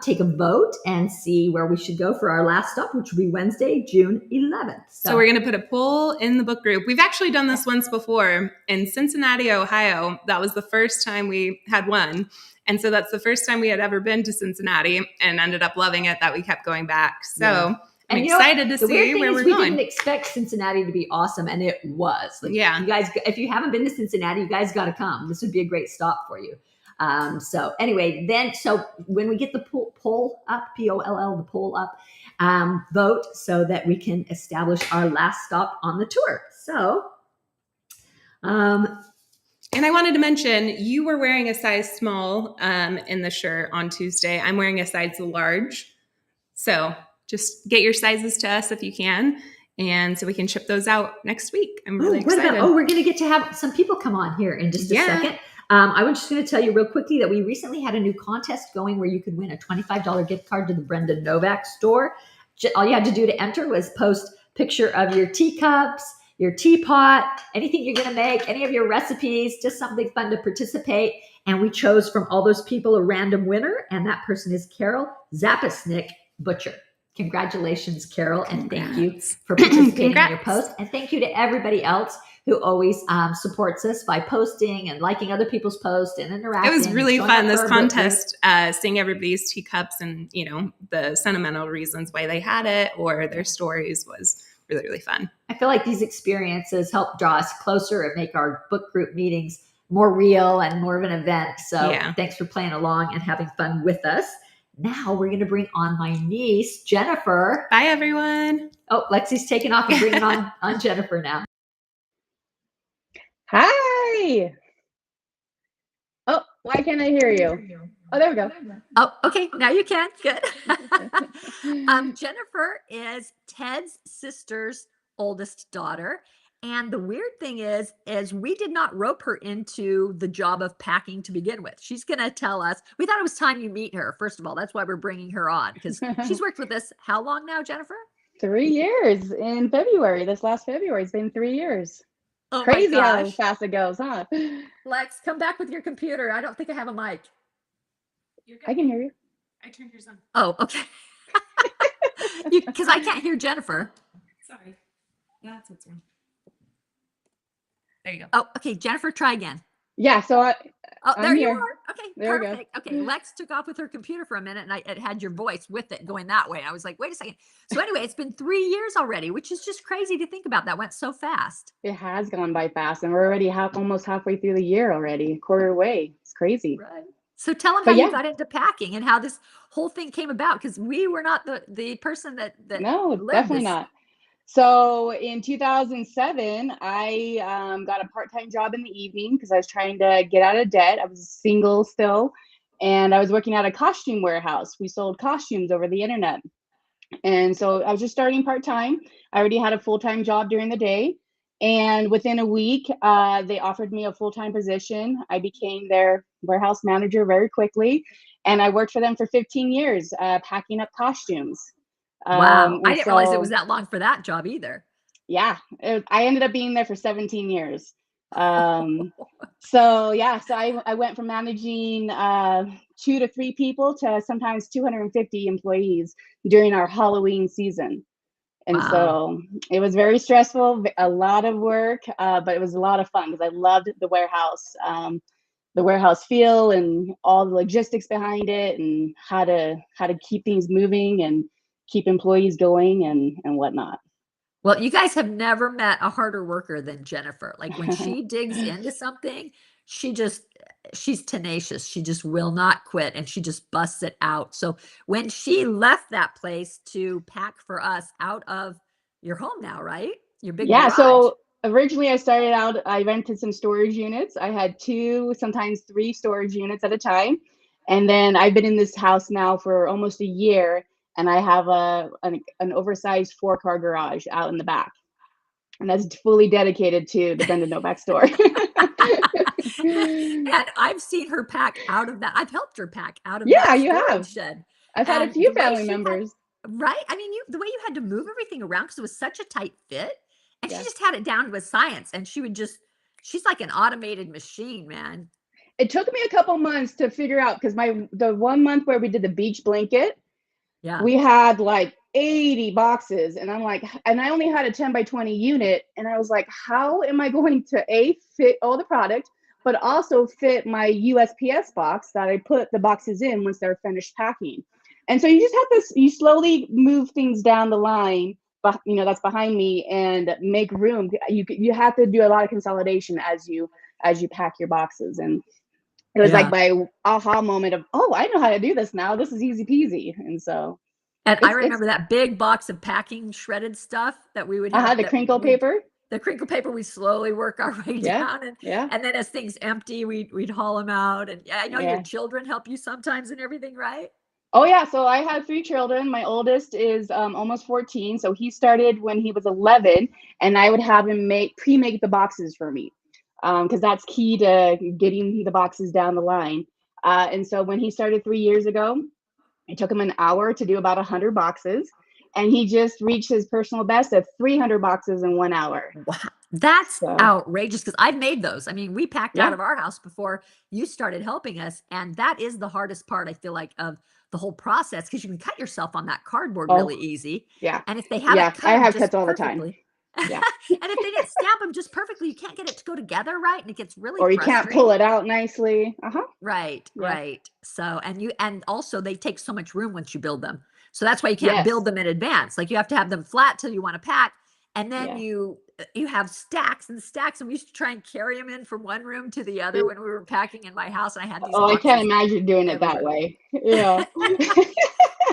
take a vote and see where we should go for our last stop, which will be Wednesday, June 11th. So we're going to put a poll in the book group. We've actually done this once before in Cincinnati, Ohio. That was the first time we had one. And so that's the first time we had ever been to Cincinnati and ended up loving it that we kept going back. So I'm excited to see where we're going. We didn't expect Cincinnati to be awesome, and it was. Like, you guys, if you haven't been to Cincinnati, you guys got to come. This would be a great stop for you. So anyway, so when we get the poll up, POLL, the poll up, vote so that we can establish our last stop on the tour. So, and I wanted to mention, you were wearing a size small in the shirt on Tuesday. I'm wearing a size large. So just get your sizes to us if you can. And so we can ship those out next week. I'm really excited. We're going to get to have some people come on here in just a second. I was just going to tell you real quickly that we recently had a new contest going where you could win a $25 gift card to the Brenda Novak store. All you had to do to enter was post picture of your teacups, your teapot, anything you're going to make, any of your recipes, just something fun to participate. And we chose from all those people a random winner, and that person is Carol Zapasnik Butcher. Congratulations, Carol, and thank you for participating in your post. And thank you to everybody else who always supports us by posting and liking other people's posts and interacting. It was really fun, this contest, seeing everybody's teacups and, the sentimental reasons why they had it or their stories was really, really fun. I feel like these experiences help draw us closer and make our book group meetings more real and more of an event. So thanks for playing along and having fun with us. Now we're going to bring on my niece, Jennifer. Bye, everyone. Oh, Lexi's taking off and bringing on Jennifer now. Hi. Oh, why can't I hear you? Oh, there we go. Oh, okay. Now you can. Good. Jennifer is Ted's sister's oldest daughter. And the weird thing is we did not rope her into the job of packing to begin with. She's going to tell us. We thought it was time you meet her. First of all, that's why we're bringing her on, because she's worked with us. How long now, Jennifer? 3 years in February. This last February, it's been 3 years. Oh, crazy how fast it goes, huh? Lex, come back with your computer. I don't think I have a mic. I can hear you. I turned yours on. Oh, okay. Because I can't hear Jennifer. Sorry. That's what's wrong. There you go. Oh, okay. Jennifer, try again. Yeah, so there you are. Okay, there perfect. Okay, Lex took off with her computer for a minute, and it had your voice with it going that way. I was like, wait a second. So anyway, it's been 3 years already, which is just crazy to think about. That went so fast. It has gone by fast, and we're already almost halfway through the year already, a quarter away. It's crazy. Right. So tell them how you got into packing and how this whole thing came about, because we were not the person that no, definitely not. So in 2007, I got a part-time job in the evening because I was trying to get out of debt. I was single still, and I was working at a costume warehouse. We sold costumes over the internet. And so I was just starting part-time. I already had a full-time job during the day. And within a week, they offered me a full-time position. I became their warehouse manager very quickly. And I worked for them for 15 years, packing up costumes. Wow. I didn't realize it was that long for that job either. Yeah. I ended up being there for 17 years. So I went from managing 2 to 3 people to sometimes 250 employees during our Halloween season. And so it was very stressful, a lot of work, but it was a lot of fun because I loved the warehouse feel and all the logistics behind it and how to keep things moving and keep employees going and whatnot. Well, you guys have never met a harder worker than Jennifer. Like when she digs into something, she's tenacious. She just will not quit, and she just busts it out. So when she left that place to pack for us out of your home now, right? Your big garage. So originally I started out, I rented some storage units. I had 2, sometimes 3 storage units at a time. And then I've been in this house now for almost a year, and I have an oversized 4-car garage out in the back. And that's fully dedicated to the Brenda Novak store. And I've seen her pack out of that. I've helped her pack out of that you have. Shed. I've had a few family members. Right? I mean, the way you had to move everything around because it was such a tight fit. And she just had it down to a science. And she's like an automated machine, man. it took me a couple months to figure out, because the 1 month where we did the beach blanket, Yeah. we had like 80 boxes, and I'm like, and I only had a 10 by 20 unit, and I was like, how am I going to fit all the product, but also fit my USPS box that I put the boxes in once they're finished packing? And so you just have to, you slowly move things down the line, but that's behind me, and make room. You have to do a lot of consolidation as you pack your boxes. And it was like my aha moment of, oh, I know how to do this now. This is easy peasy. And so And I remember that big box of packing shredded stuff that we would have. The crinkle paper. The crinkle paper, we slowly work our way down, and then as things empty, we'd haul them out. And I know your children help you sometimes and everything, right? Oh yeah, so I have 3 children. My oldest is almost 14, so he started when he was 11, and I would have him pre-make the boxes for me, because that's key to getting the boxes down the line. And so when he started 3 years ago, it took him an hour to do about 100 boxes, and he just reached his personal best of 300 boxes in 1 hour. Wow, that's outrageous, because I've made those. I mean, we packed out of our house before you started helping us, and that is the hardest part, I feel like, of the whole process, because you can cut yourself on that cardboard really easy. Yeah. And if they haven't cut I have just cuts all perfectly, the time. Yeah. and if they didn't stamp them just perfectly, you can't get it to go together right, and it gets really or you frustrating. can't pull it out nicely. Right. So, and also they take so much room once you build them. So that's why you can't build them in advance. Like, you have to have them flat till you want to pack. And then you have stacks and stacks, and we used to try and carry them in from one room to the other when we were packing in my house. And I had these I can't boxes imagine doing it that way. Yeah.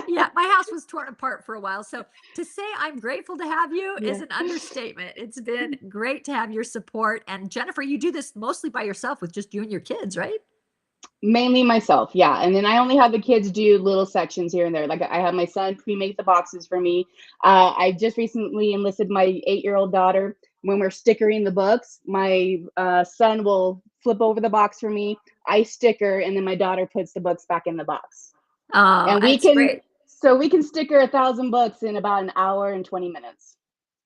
Yeah, my house was torn apart for a while. So to say I'm grateful to have you is an understatement. It's been great to have your support. And Jennifer, you do this mostly by yourself with just you and your kids, right? Mainly myself, yeah. And then I only have the kids do little sections here and there. Like, I have my son pre-make the boxes for me. I just recently enlisted my 8-year-old daughter. When we're stickering the books, my son will flip over the box for me. I sticker, and then my daughter puts the books back in the box. Oh, that's great. So we can sticker 1,000 books in about an hour and 20 minutes.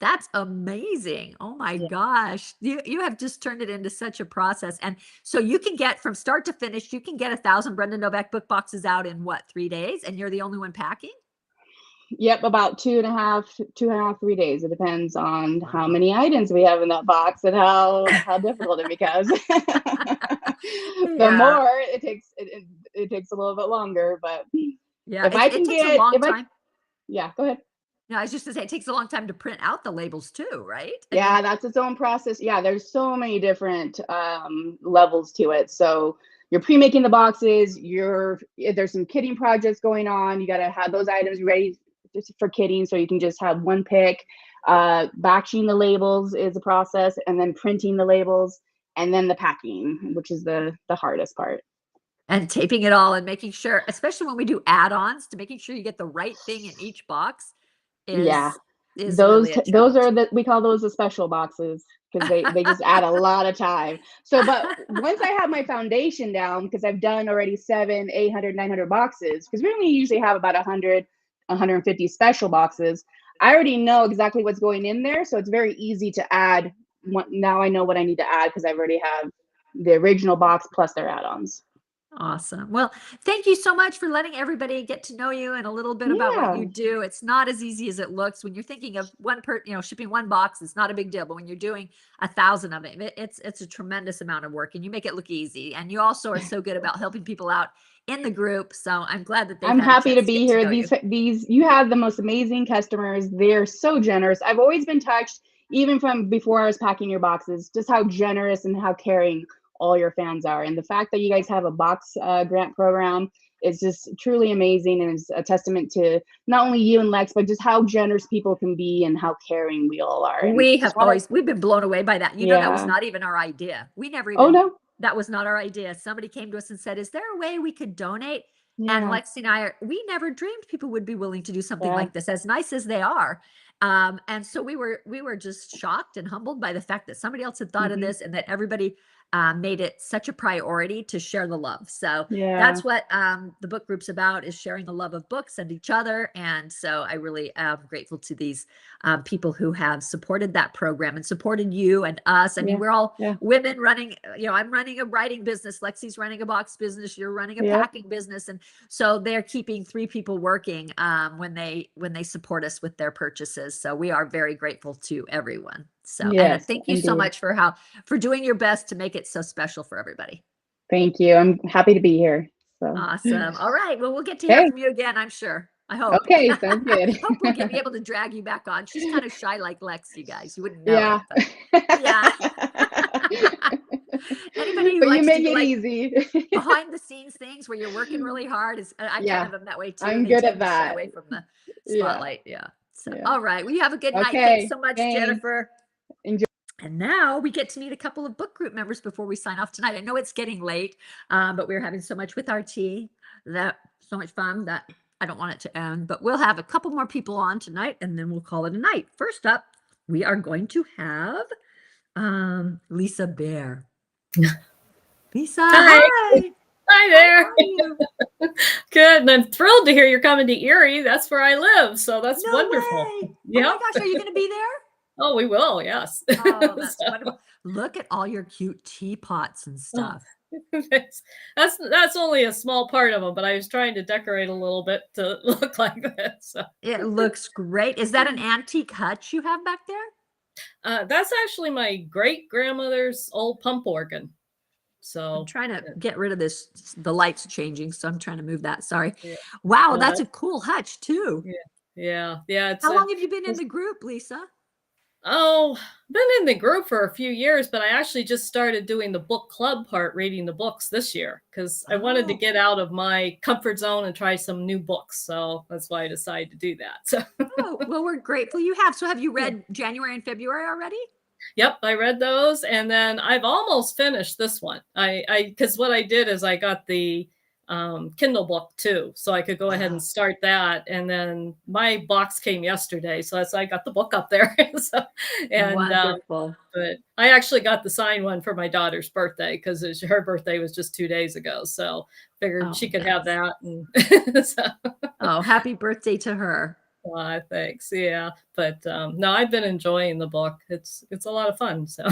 That's amazing. Oh my gosh. You have just turned it into such a process. And so you can get, from start to finish, you can get 1,000 Brenda Novak book boxes out in what, 3 days? And you're the only one packing? Yep, about 2.5, 3 days. It depends on how many items we have in that box and how difficult it becomes. The more it takes, it takes a little bit longer, but if I can takes a long time. Go ahead. No, I was just gonna say, it takes a long time to print out the labels too, right? That's its own process. Yeah, there's so many different levels to it. So you're pre-making the boxes, there's some kitting projects going on. You got to have those items ready just for kitting, so you can just have one pick. Batching the labels is a process, and then printing the labels, and then the packing, which is the hardest part. And taping it all and making sure, especially when we do add-ons, to making sure you get the right thing in each box is those really those are we call those the special boxes, because they just add a lot of time. So, but once I have my foundation down, because I've done already 700, 800, 900 boxes, because we only usually have about 100, 150 special boxes, I already know exactly what's going in there. So it's very easy to add. Now I know what I need to add, because I've already have the original box plus their add-ons. Awesome. Well, thank you so much for letting everybody get to know you and a little bit about what you do. It's not as easy as it looks. When you're thinking of shipping one box, it's not a big deal. But when you're doing 1,000 of it, it's a tremendous amount of work, and you make it look easy. And you also are so good about helping people out in the group. So I'm glad that I'm happy to be here. You have the most amazing customers. They're so generous. I've always been touched, even from before I was packing your boxes, just how generous and how caring all your fans are. And the fact that you guys have a box grant program is just truly amazing, and it's a testament to not only you and Lex, but just how generous people can be and how caring we all are. And we've been blown away by that. That was not even our idea. We never even, that was not our idea. Somebody came to us and said, is there a way we could donate? And Lexi and we never dreamed people would be willing to do something like this, as nice as they are. And so we were just shocked and humbled by the fact that somebody else had thought of this, and that everybody made it such a priority to share the love. So Yeah. that's what the book group's about, is sharing the love of books and each other. And so I really am grateful to these people who have supported that program and supported you and us. I mean, we're all women running, I'm running a writing business. Lexi's running a box business. You're running a packing business. And so they're keeping 3 people working when they support us with their purchases. So we are very grateful to everyone. So Yes, thank you so much for doing your best to make it so special for everybody. Thank you. I'm happy to be here. So awesome. All right. Well, we'll get to hear from you again, I'm sure. I hope. Okay, sounds good. Hope we'll be able to drag you back on. She's kind of shy like Lex, you guys. You wouldn't know it. But, yeah. Anybody who But likes you make to do, it easy. behind the scenes things where you're working really hard I kind of am that way too. I'm They good tend at to shy that. away from the spotlight. Yeah. So Yeah. all right. Well, you have a good night. Okay, Thanks so much, thanks. Jennifer. Enjoy. And now we get to meet a couple of book group members before we sign off tonight. I know it's getting late, but we're having so much with our tea, so much fun that I don't want it to end. But we'll have a couple more people on tonight, and then we'll call it a night. First up, we are going to have Lisa Bear. Lisa, hi. Hi there. How are you? Good. And I'm thrilled to hear you're coming to Erie. That's where I live. So that's No wonderful. way. Yeah. Oh my gosh, are you going to be there? Oh, we will. Yes. Oh, that's wonderful. Look at all your cute teapots and stuff. That's only a small part of them, but I was trying to decorate a little bit to look like that. So it looks great. Is that an antique hutch you have back there? That's actually my great grandmother's old pump organ. So I'm trying to get rid of this. The light's changing, so I'm trying to move that. Sorry. Yeah. Wow, that's a cool hutch too. Yeah. How long have you been in the group, Lisa? Oh, been in the group for a few years, but I actually just started doing the book club part, reading the books this year, because I wanted to get out of my comfort zone and try some new books. So that's why I decided to do that. So well, we're grateful you have. So have you read January and February already? Yep, I read those, and then I've almost finished this one. Because what I did is I got the Kindle book too, so I could go ahead and start that. And then my box came yesterday, so I got the book up there. Wonderful. But I actually got the signed one for my daughter's birthday because her birthday was just 2 days ago, so figured she could have that. And so. Happy birthday to her. Thanks. Yeah. But no, I've been enjoying the book. It's a lot of fun. So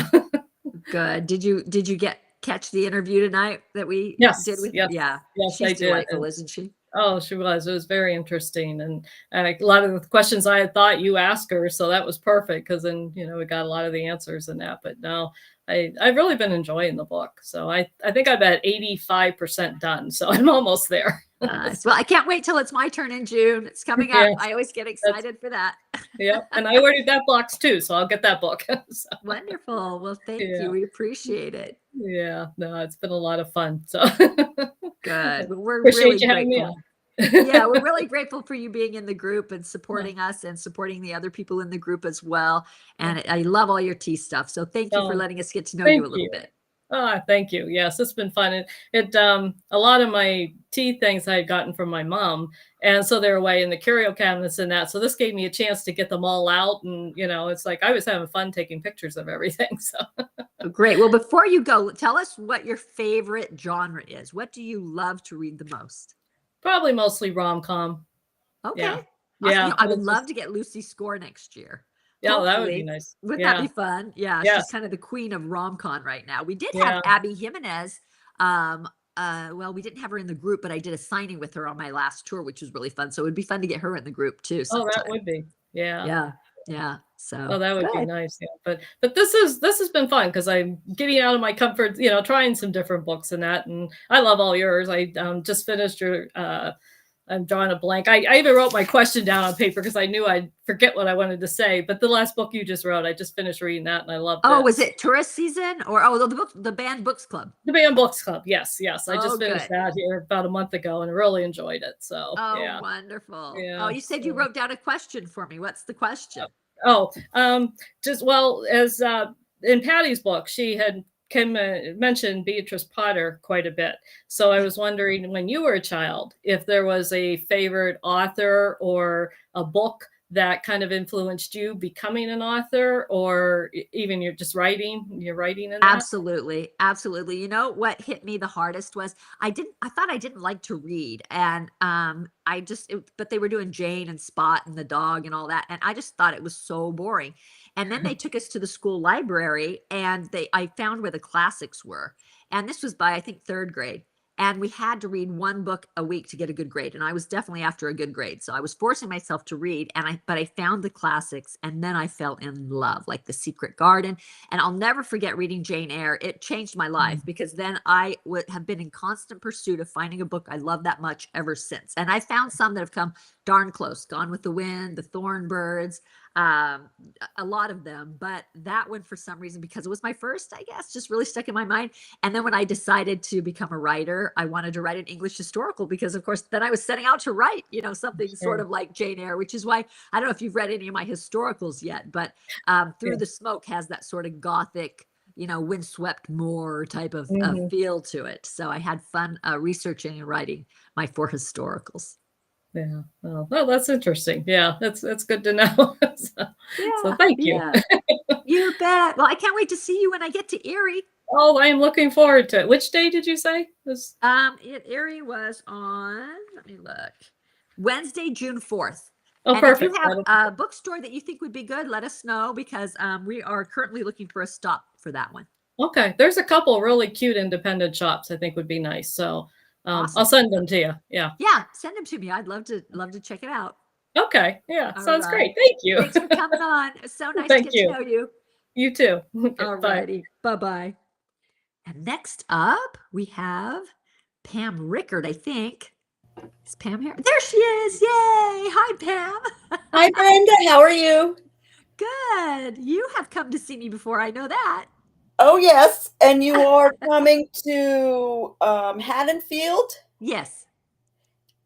good. Did you catch the interview tonight that we did with? Yes, yeah. Yes, she's I did. Delightful, isn't she? Oh, she was. It was very interesting. And a lot of the questions I had thought you asked her. So that was perfect because then, we got a lot of the answers in that. But no, I've really been enjoying the book. So I think I'm at 85% done. So I'm almost there. Nice. Well, I can't wait till it's my turn in June. It's coming up. Yes. I always get excited for that. Yeah. And I ordered that box too. So I'll get that book. So. Wonderful. Well, thank you. We appreciate it. Yeah. No, it's been a lot of fun. So good. We're appreciate really grateful. Yeah, we're really grateful for you being in the group and supporting us and supporting the other people in the group as well. And I love all your tea stuff. So thank you for letting us get to know you a little bit. Thank you. Yes, it's been fun. A lot of my tea things I had gotten from my mom, and so they're away in the curio cabinets and that. So this gave me a chance to get them all out, and it's like I was having fun taking pictures of everything. So great. Well, before you go, tell us what your favorite genre is. What do you love to read the most? Probably mostly rom-com. Okay. Yeah. Awesome. Yeah. I would love to get Lucy's score next year. Yeah, hopefully. That would be nice. Wouldn't that be fun? Yeah, she's kind of the queen of rom-com right now. We did have Abby Jimenez. Well, we didn't have her in the group, but I did a signing with her on my last tour, which was really fun. So it would be fun to get her in the group too. Sometime. Oh, that would be. Yeah. So that would be nice. Yeah. But this has been fun because I'm getting out of my comfort, trying some different books and that. And I love all yours. I just finished your I'm drawing a blank. I even wrote my question down on paper because I knew I'd forget what I wanted to say. But the last book you just wrote, I just finished reading that and I loved it. Oh, was it Tourist Season or the Banned Books Club? The Banned Books Club. Yes. I just finished that here about a month ago and really enjoyed it. So wonderful. Yeah, you said you wrote down a question for me. What's the question? As in Patty's book, she had mentioned Beatrice Potter quite a bit. So I was wondering when you were a child, if there was a favorite author or a book that kind of influenced you becoming an author, or even you're just writing, you're writing in that? Absolutely. Absolutely. You know what hit me the hardest was I thought I didn't like to read. And but they were doing Jane and Spot and the dog and all that. And I just thought it was so boring. And then they took us to the school library and I found where the classics were. And this was by, I think, third grade. And we had to read one book a week to get a good grade. And I was definitely after a good grade. So I was forcing myself to read, but I found the classics, and then I fell in love, like The Secret Garden. And I'll never forget reading Jane Eyre. It changed my life because then I would have been in constant pursuit of finding a book I love that much ever since. And I found some that have come darn close. Gone with the Wind, The Thornbirds, a lot of them. But that one, for some reason, because it was my first, I guess, just really stuck in my mind. And then when I decided to become a writer, I wanted to write an English historical because, of course, then I was setting out to write, something sort of like Jane Eyre, which is why I don't know if you've read any of my historicals yet, but Through the Smoke has that sort of gothic, windswept moor type of feel to it. So I had fun researching and writing my 4 historicals. Yeah. Well, that's interesting. Yeah, that's good to know. So thank you. Yeah. You bet. Well, I can't wait to see you when I get to Erie. Oh, I am looking forward to it. Which day did you say? Erie was on, let me look, Wednesday, June 4th. Oh, and perfect. If you have a bookstore that you think would be good, let us know because we are currently looking for a stop for that one. Okay. There's a couple really cute independent shops I think would be nice. So Awesome. I'll send them to you. Yeah. Yeah, send them to me. I'd love to check it out. Okay. Yeah. All Sounds right. great. Thank you. Thanks for coming on. It's so nice Thank to get you. to know you. You too. Okay, All bye. righty. Bye-bye. And next up, we have Pam Rickard, I think. Is Pam here? There she is. Yay. Hi, Pam. Hi, Brenda. How are you? Good. You have come to see me before. I know that. Oh, yes. And you are coming to Haddonfield Yes.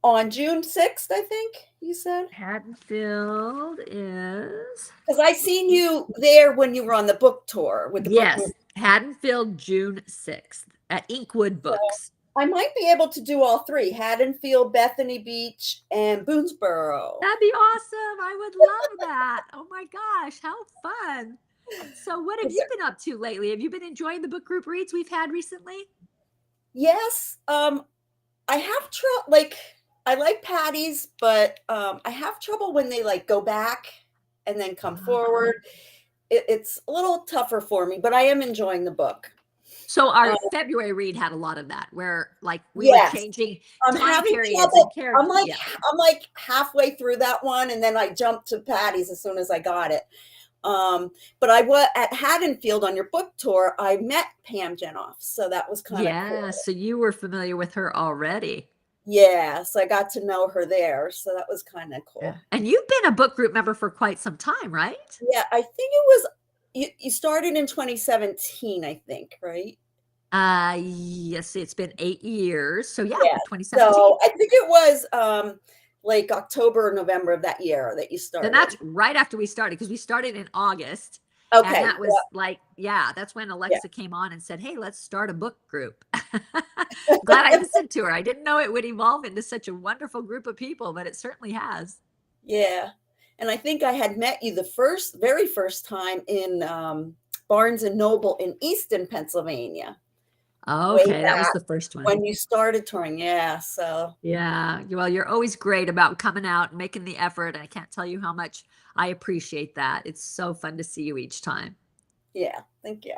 on June 6th, I think you said? Haddonfield is... Because I seen you there when you were on the book tour with the Yes. book. Haddonfield, June 6th at Inkwood Books. I might be able to do all 3, Haddonfield, Bethany Beach, and Boonesboro. That'd be awesome. I would love that. Oh my gosh, how fun. So what have you been up to lately? Have you been enjoying the book group reads we've had recently? Yes. I have trouble, I like Patty's, but I have trouble when they go back and then come forward. It's a little tougher for me, but I am enjoying the book. So our February read had a lot of that, where we were changing time periods and characters. I'm like halfway through that one, and then I jumped to Patty's as soon as I got it. But I was at Haddonfield on your book tour. I met Pam Jenoff, so that was kind of cool. So you were familiar with her already. Yeah, so I got to know her there, so that was kind of cool. Yeah. And you've been a book group member for quite some time, right? Yeah, I think it was you started in 2017, I think, right? Yes, it's been 8 years. So yeah, 2017. So I think it was October or November of that year that you started. And that's right after we started, because we started in August. Okay. And that was that's when Alexa came on and said, hey, let's start a book group. Glad I listened to her. I didn't know it would evolve into such a wonderful group of people, but it certainly has. Yeah. And I think I had met you the very first time in Barnes and Noble in Easton, Pennsylvania. Okay, that was the first one. When you started touring, so. Yeah, well, you're always great about coming out and making the effort. And I can't tell you how much I appreciate that. It's so fun to see you each time. Yeah, thank you.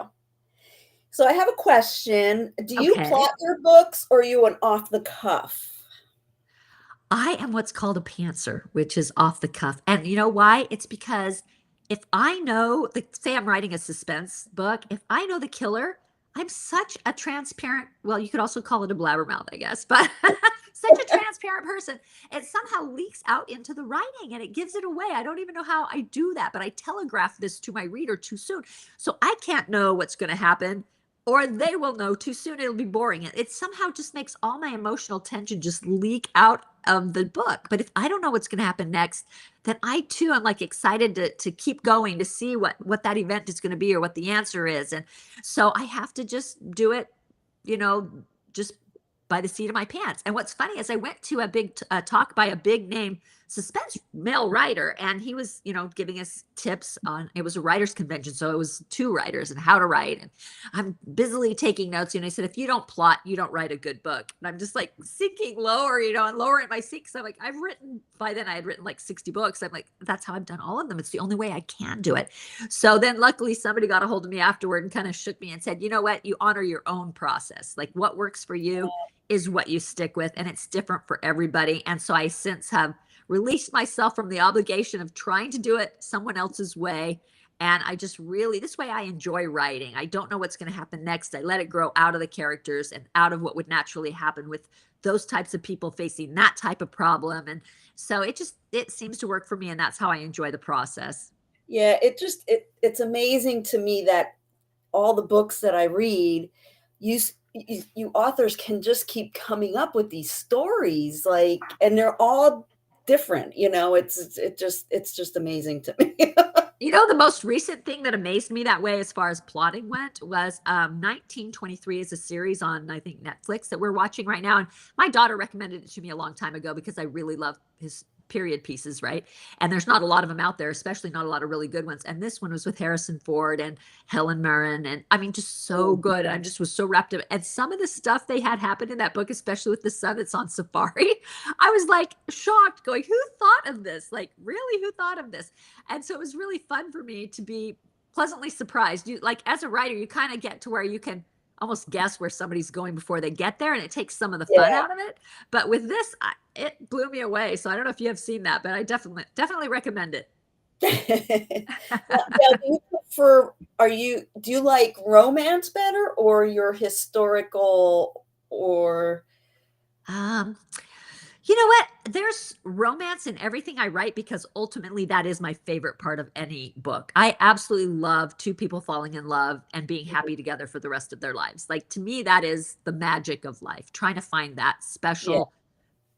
So I have a question. Do you plot your books, or are you an off the cuff? I am what's called a pantser, which is off the cuff. And you know why? It's because if I know, say I'm writing a suspense book, if I know the killer, I'm such a transparent, well, you could also call it a blabbermouth, I guess, but such a transparent person. It somehow leaks out into the writing and it gives it away. I don't even know how I do that, but I telegraph this to my reader too soon. So I can't know what's going to happen, or they will know too soon. It'll be boring. It somehow just makes all my emotional tension just leak out of the book. But if I don't know what's going to happen next, then I too am excited to keep going to see what that event is going to be or what the answer is. And so I have to just do it, just by the seat of my pants. And what's funny is I went to a big talk by a big name suspense male writer, and he was, giving us tips on, it was a writers convention, so it was two writers and how to write. And I'm busily taking notes. He said, if you don't plot, you don't write a good book. And I'm just like sinking lower, and lower in my seat. So I'm like, by then I had written like 60 books. I'm like, that's how I've done all of them. It's the only way I can do it. So then luckily somebody got a hold of me afterward and kind of shook me and said, you know what, you honor your own process. Like what works for you is what you stick with, and it's different for everybody. And so I since have released myself from the obligation of trying to do it someone else's way. And I just really, this way I enjoy writing. I don't know what's going to happen next. I let it grow out of the characters and out of what would naturally happen with those types of people facing that type of problem. And so it seems to work for me. And that's how I enjoy the process. Yeah, it's amazing to me that all the books that I read, you authors can just keep coming up with these stories, like, and they're all different. It's just amazing to me. The most recent thing that amazed me that way as far as plotting went was 1923 is a series on, I think, Netflix that we're watching right now. And my daughter recommended it to me a long time ago because I really love his period pieces, right? And there's not a lot of them out there, especially not a lot of really good ones. And this one was with Harrison Ford and Helen Mirren. And I mean, just so good. I just was so wrapped up. And some of the stuff they had happen in that book, especially with the son that's on safari, I was like shocked, going, who thought of this? Like, really, who thought of this? And so it was really fun for me to be pleasantly surprised. Like, as a writer, you kind of get to where you can almost guess where somebody's going before they get there, and it takes some of the fun out of it. But with this, it blew me away. So I don't know if you have seen that, but I definitely recommend it. Do you like romance better, or your historical, or you know what? There's romance in everything I write because ultimately that is my favorite part of any book. I absolutely love two people falling in love and being happy together for the rest of their lives. Like, to me, that is the magic of life, trying to find that special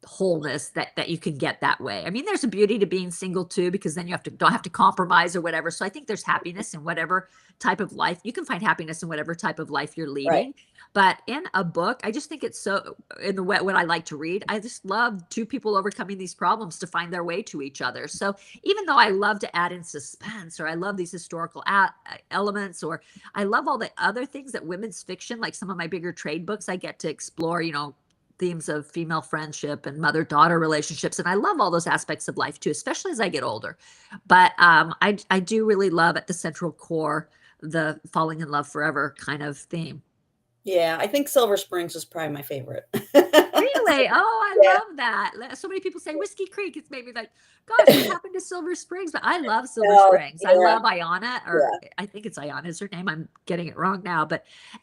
wholeness that you can get that way. I mean, there's a beauty to being single too, because then you don't have to compromise or whatever. So I think there's happiness in whatever type of life. You can find happiness in whatever type of life you're leading. Right. But in a book, I just think it's so, in the way what I like to read, I just love two people overcoming these problems to find their way to each other. So even though I love to add in suspense, or I love these historical elements, or I love all the other things that women's fiction, like some of my bigger trade books, I get to explore, themes of female friendship and mother-daughter relationships. And I love all those aspects of life too, especially as I get older. But I do really love at the central core, the falling in love forever kind of theme. Yeah, I think Silver Springs was probably my favorite. Really? Oh, I love that. So many people say Whiskey Creek. It's made me like, gosh, what happened to Silver Springs? But I love Silver Springs. I love Ayanna, or I think it's Ayanna is her name. I'm getting it wrong now.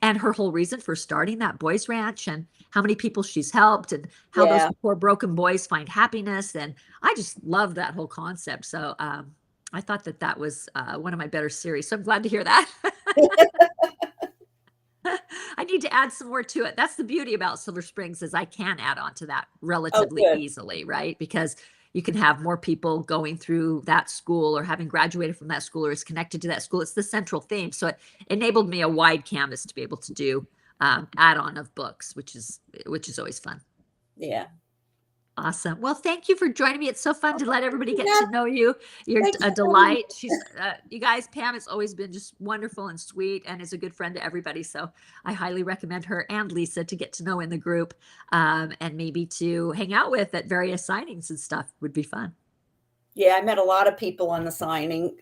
And her whole reason for starting that boys ranch, and how many people she's helped, and how those poor broken boys find happiness. And I just love that whole concept. So I thought that was one of my better series. So I'm glad to hear that. I need to add some more to it. That's the beauty about Silver Springs, is I can add on to that relatively easily, right? Because you can have more people going through that school, or having graduated from that school, or is connected to that school. It's the central theme. So it enabled me a wide canvas to be able to do add-on of books, which is always fun. Yeah. Awesome. Well, thank you for joining me. It's so fun to let everybody get to know you. You're a delight. She's, you guys, Pam has always been just wonderful and sweet, and is a good friend to everybody. So I highly recommend her and Lisa to get to know in the group, and maybe to hang out with at various signings and stuff would be fun. Yeah, I met a lot of people on the signing,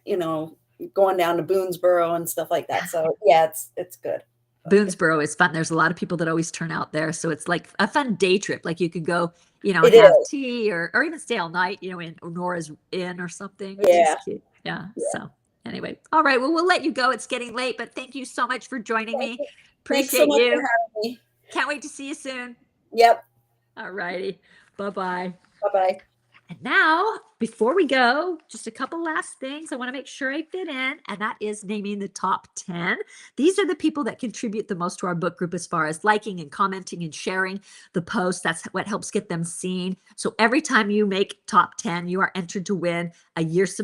going down to Boonesboro and stuff like that. So yeah, it's good. Boonesboro is fun. There's a lot of people that always turn out there. So it's like a fun day trip. Like, you could go, have tea or even stay all night, in Nora's Inn or something. Yeah. Cute. Yeah. So anyway, all right. Well, we'll let you go. It's getting late, but thank you so much for joining me. Appreciate so much you. for having me. Can't wait to see you soon. Yep. All righty. Bye-bye. Bye-bye. And now, before we go, just a couple last things I want to make sure I fit in, and that is naming the top 10. These are the people that contribute the most to our book group as far as liking and commenting and sharing the post. That's what helps get them seen. So every time you make top 10, you are entered to win a year's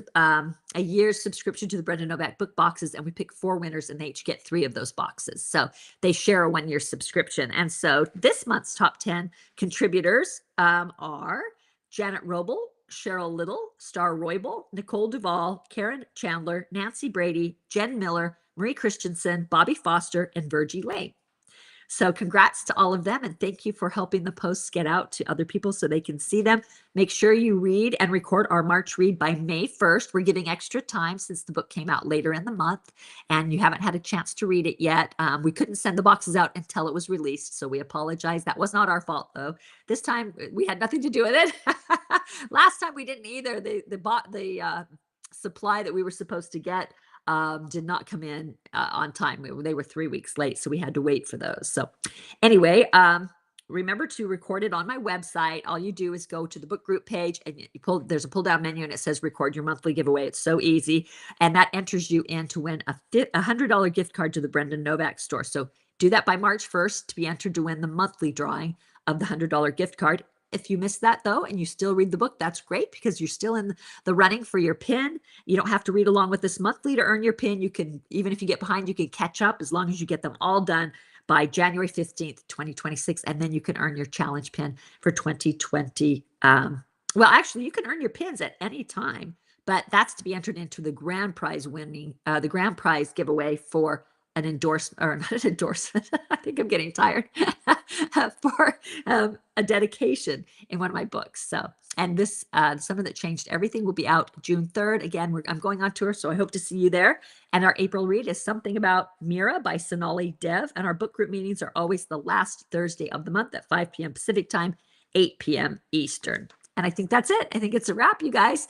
subscription to the Brenda Novak book boxes, and we pick 4 winners, and they each get 3 of those boxes. So they share a 1-year subscription. And so this month's top 10 contributors are Janet Roble, Cheryl Little, Star Roybal, Nicole Duvall, Karen Chandler, Nancy Brady, Jen Miller, Marie Christensen, Bobby Foster, and Virgie Lane. So congrats to all of them, and thank you for helping the posts get out to other people so they can see them. Make sure you read and record our March read by May 1st. We're giving extra time since the book came out later in the month and you haven't had a chance to read it yet. We couldn't send the boxes out until it was released, so we apologize. That was not our fault, though. This time we had nothing to do with it. Last time we didn't either. The supply that we were supposed to get did not come in on time. They were 3 weeks late, so we had to wait for those. So anyway, remember to record it on my website. All you do is go to the book group page and there's a pull down menu and it says record your monthly giveaway. It's so easy. And that enters you in to win a $100 gift card to the Brendan Novak store. So do that by March 1st to be entered to win the monthly drawing of the $100 gift card. If you missed that, though, and you still read the book, that's great because you're still in the running for your pin. You don't have to read along with this monthly to earn your pin. You can, even if you get behind, you can catch up as long as you get them all done by January 15th, 2026. And then you can earn your challenge pin for 2020. Well, actually, you can earn your pins at any time, but that's to be entered into the grand prize the grand prize giveaway for an endorsement, or not an endorsement. I think I'm getting tired for a dedication in one of my books. So, and this Summer That Changed Everything will be out June 3rd. Again, I'm going on tour, so I hope to see you there. And our April read is Something About Mira by Sonali Dev. And our book group meetings are always the last Thursday of the month at 5 p.m. Pacific time, 8 p.m. Eastern. And I think that's it. I think it's a wrap, you guys.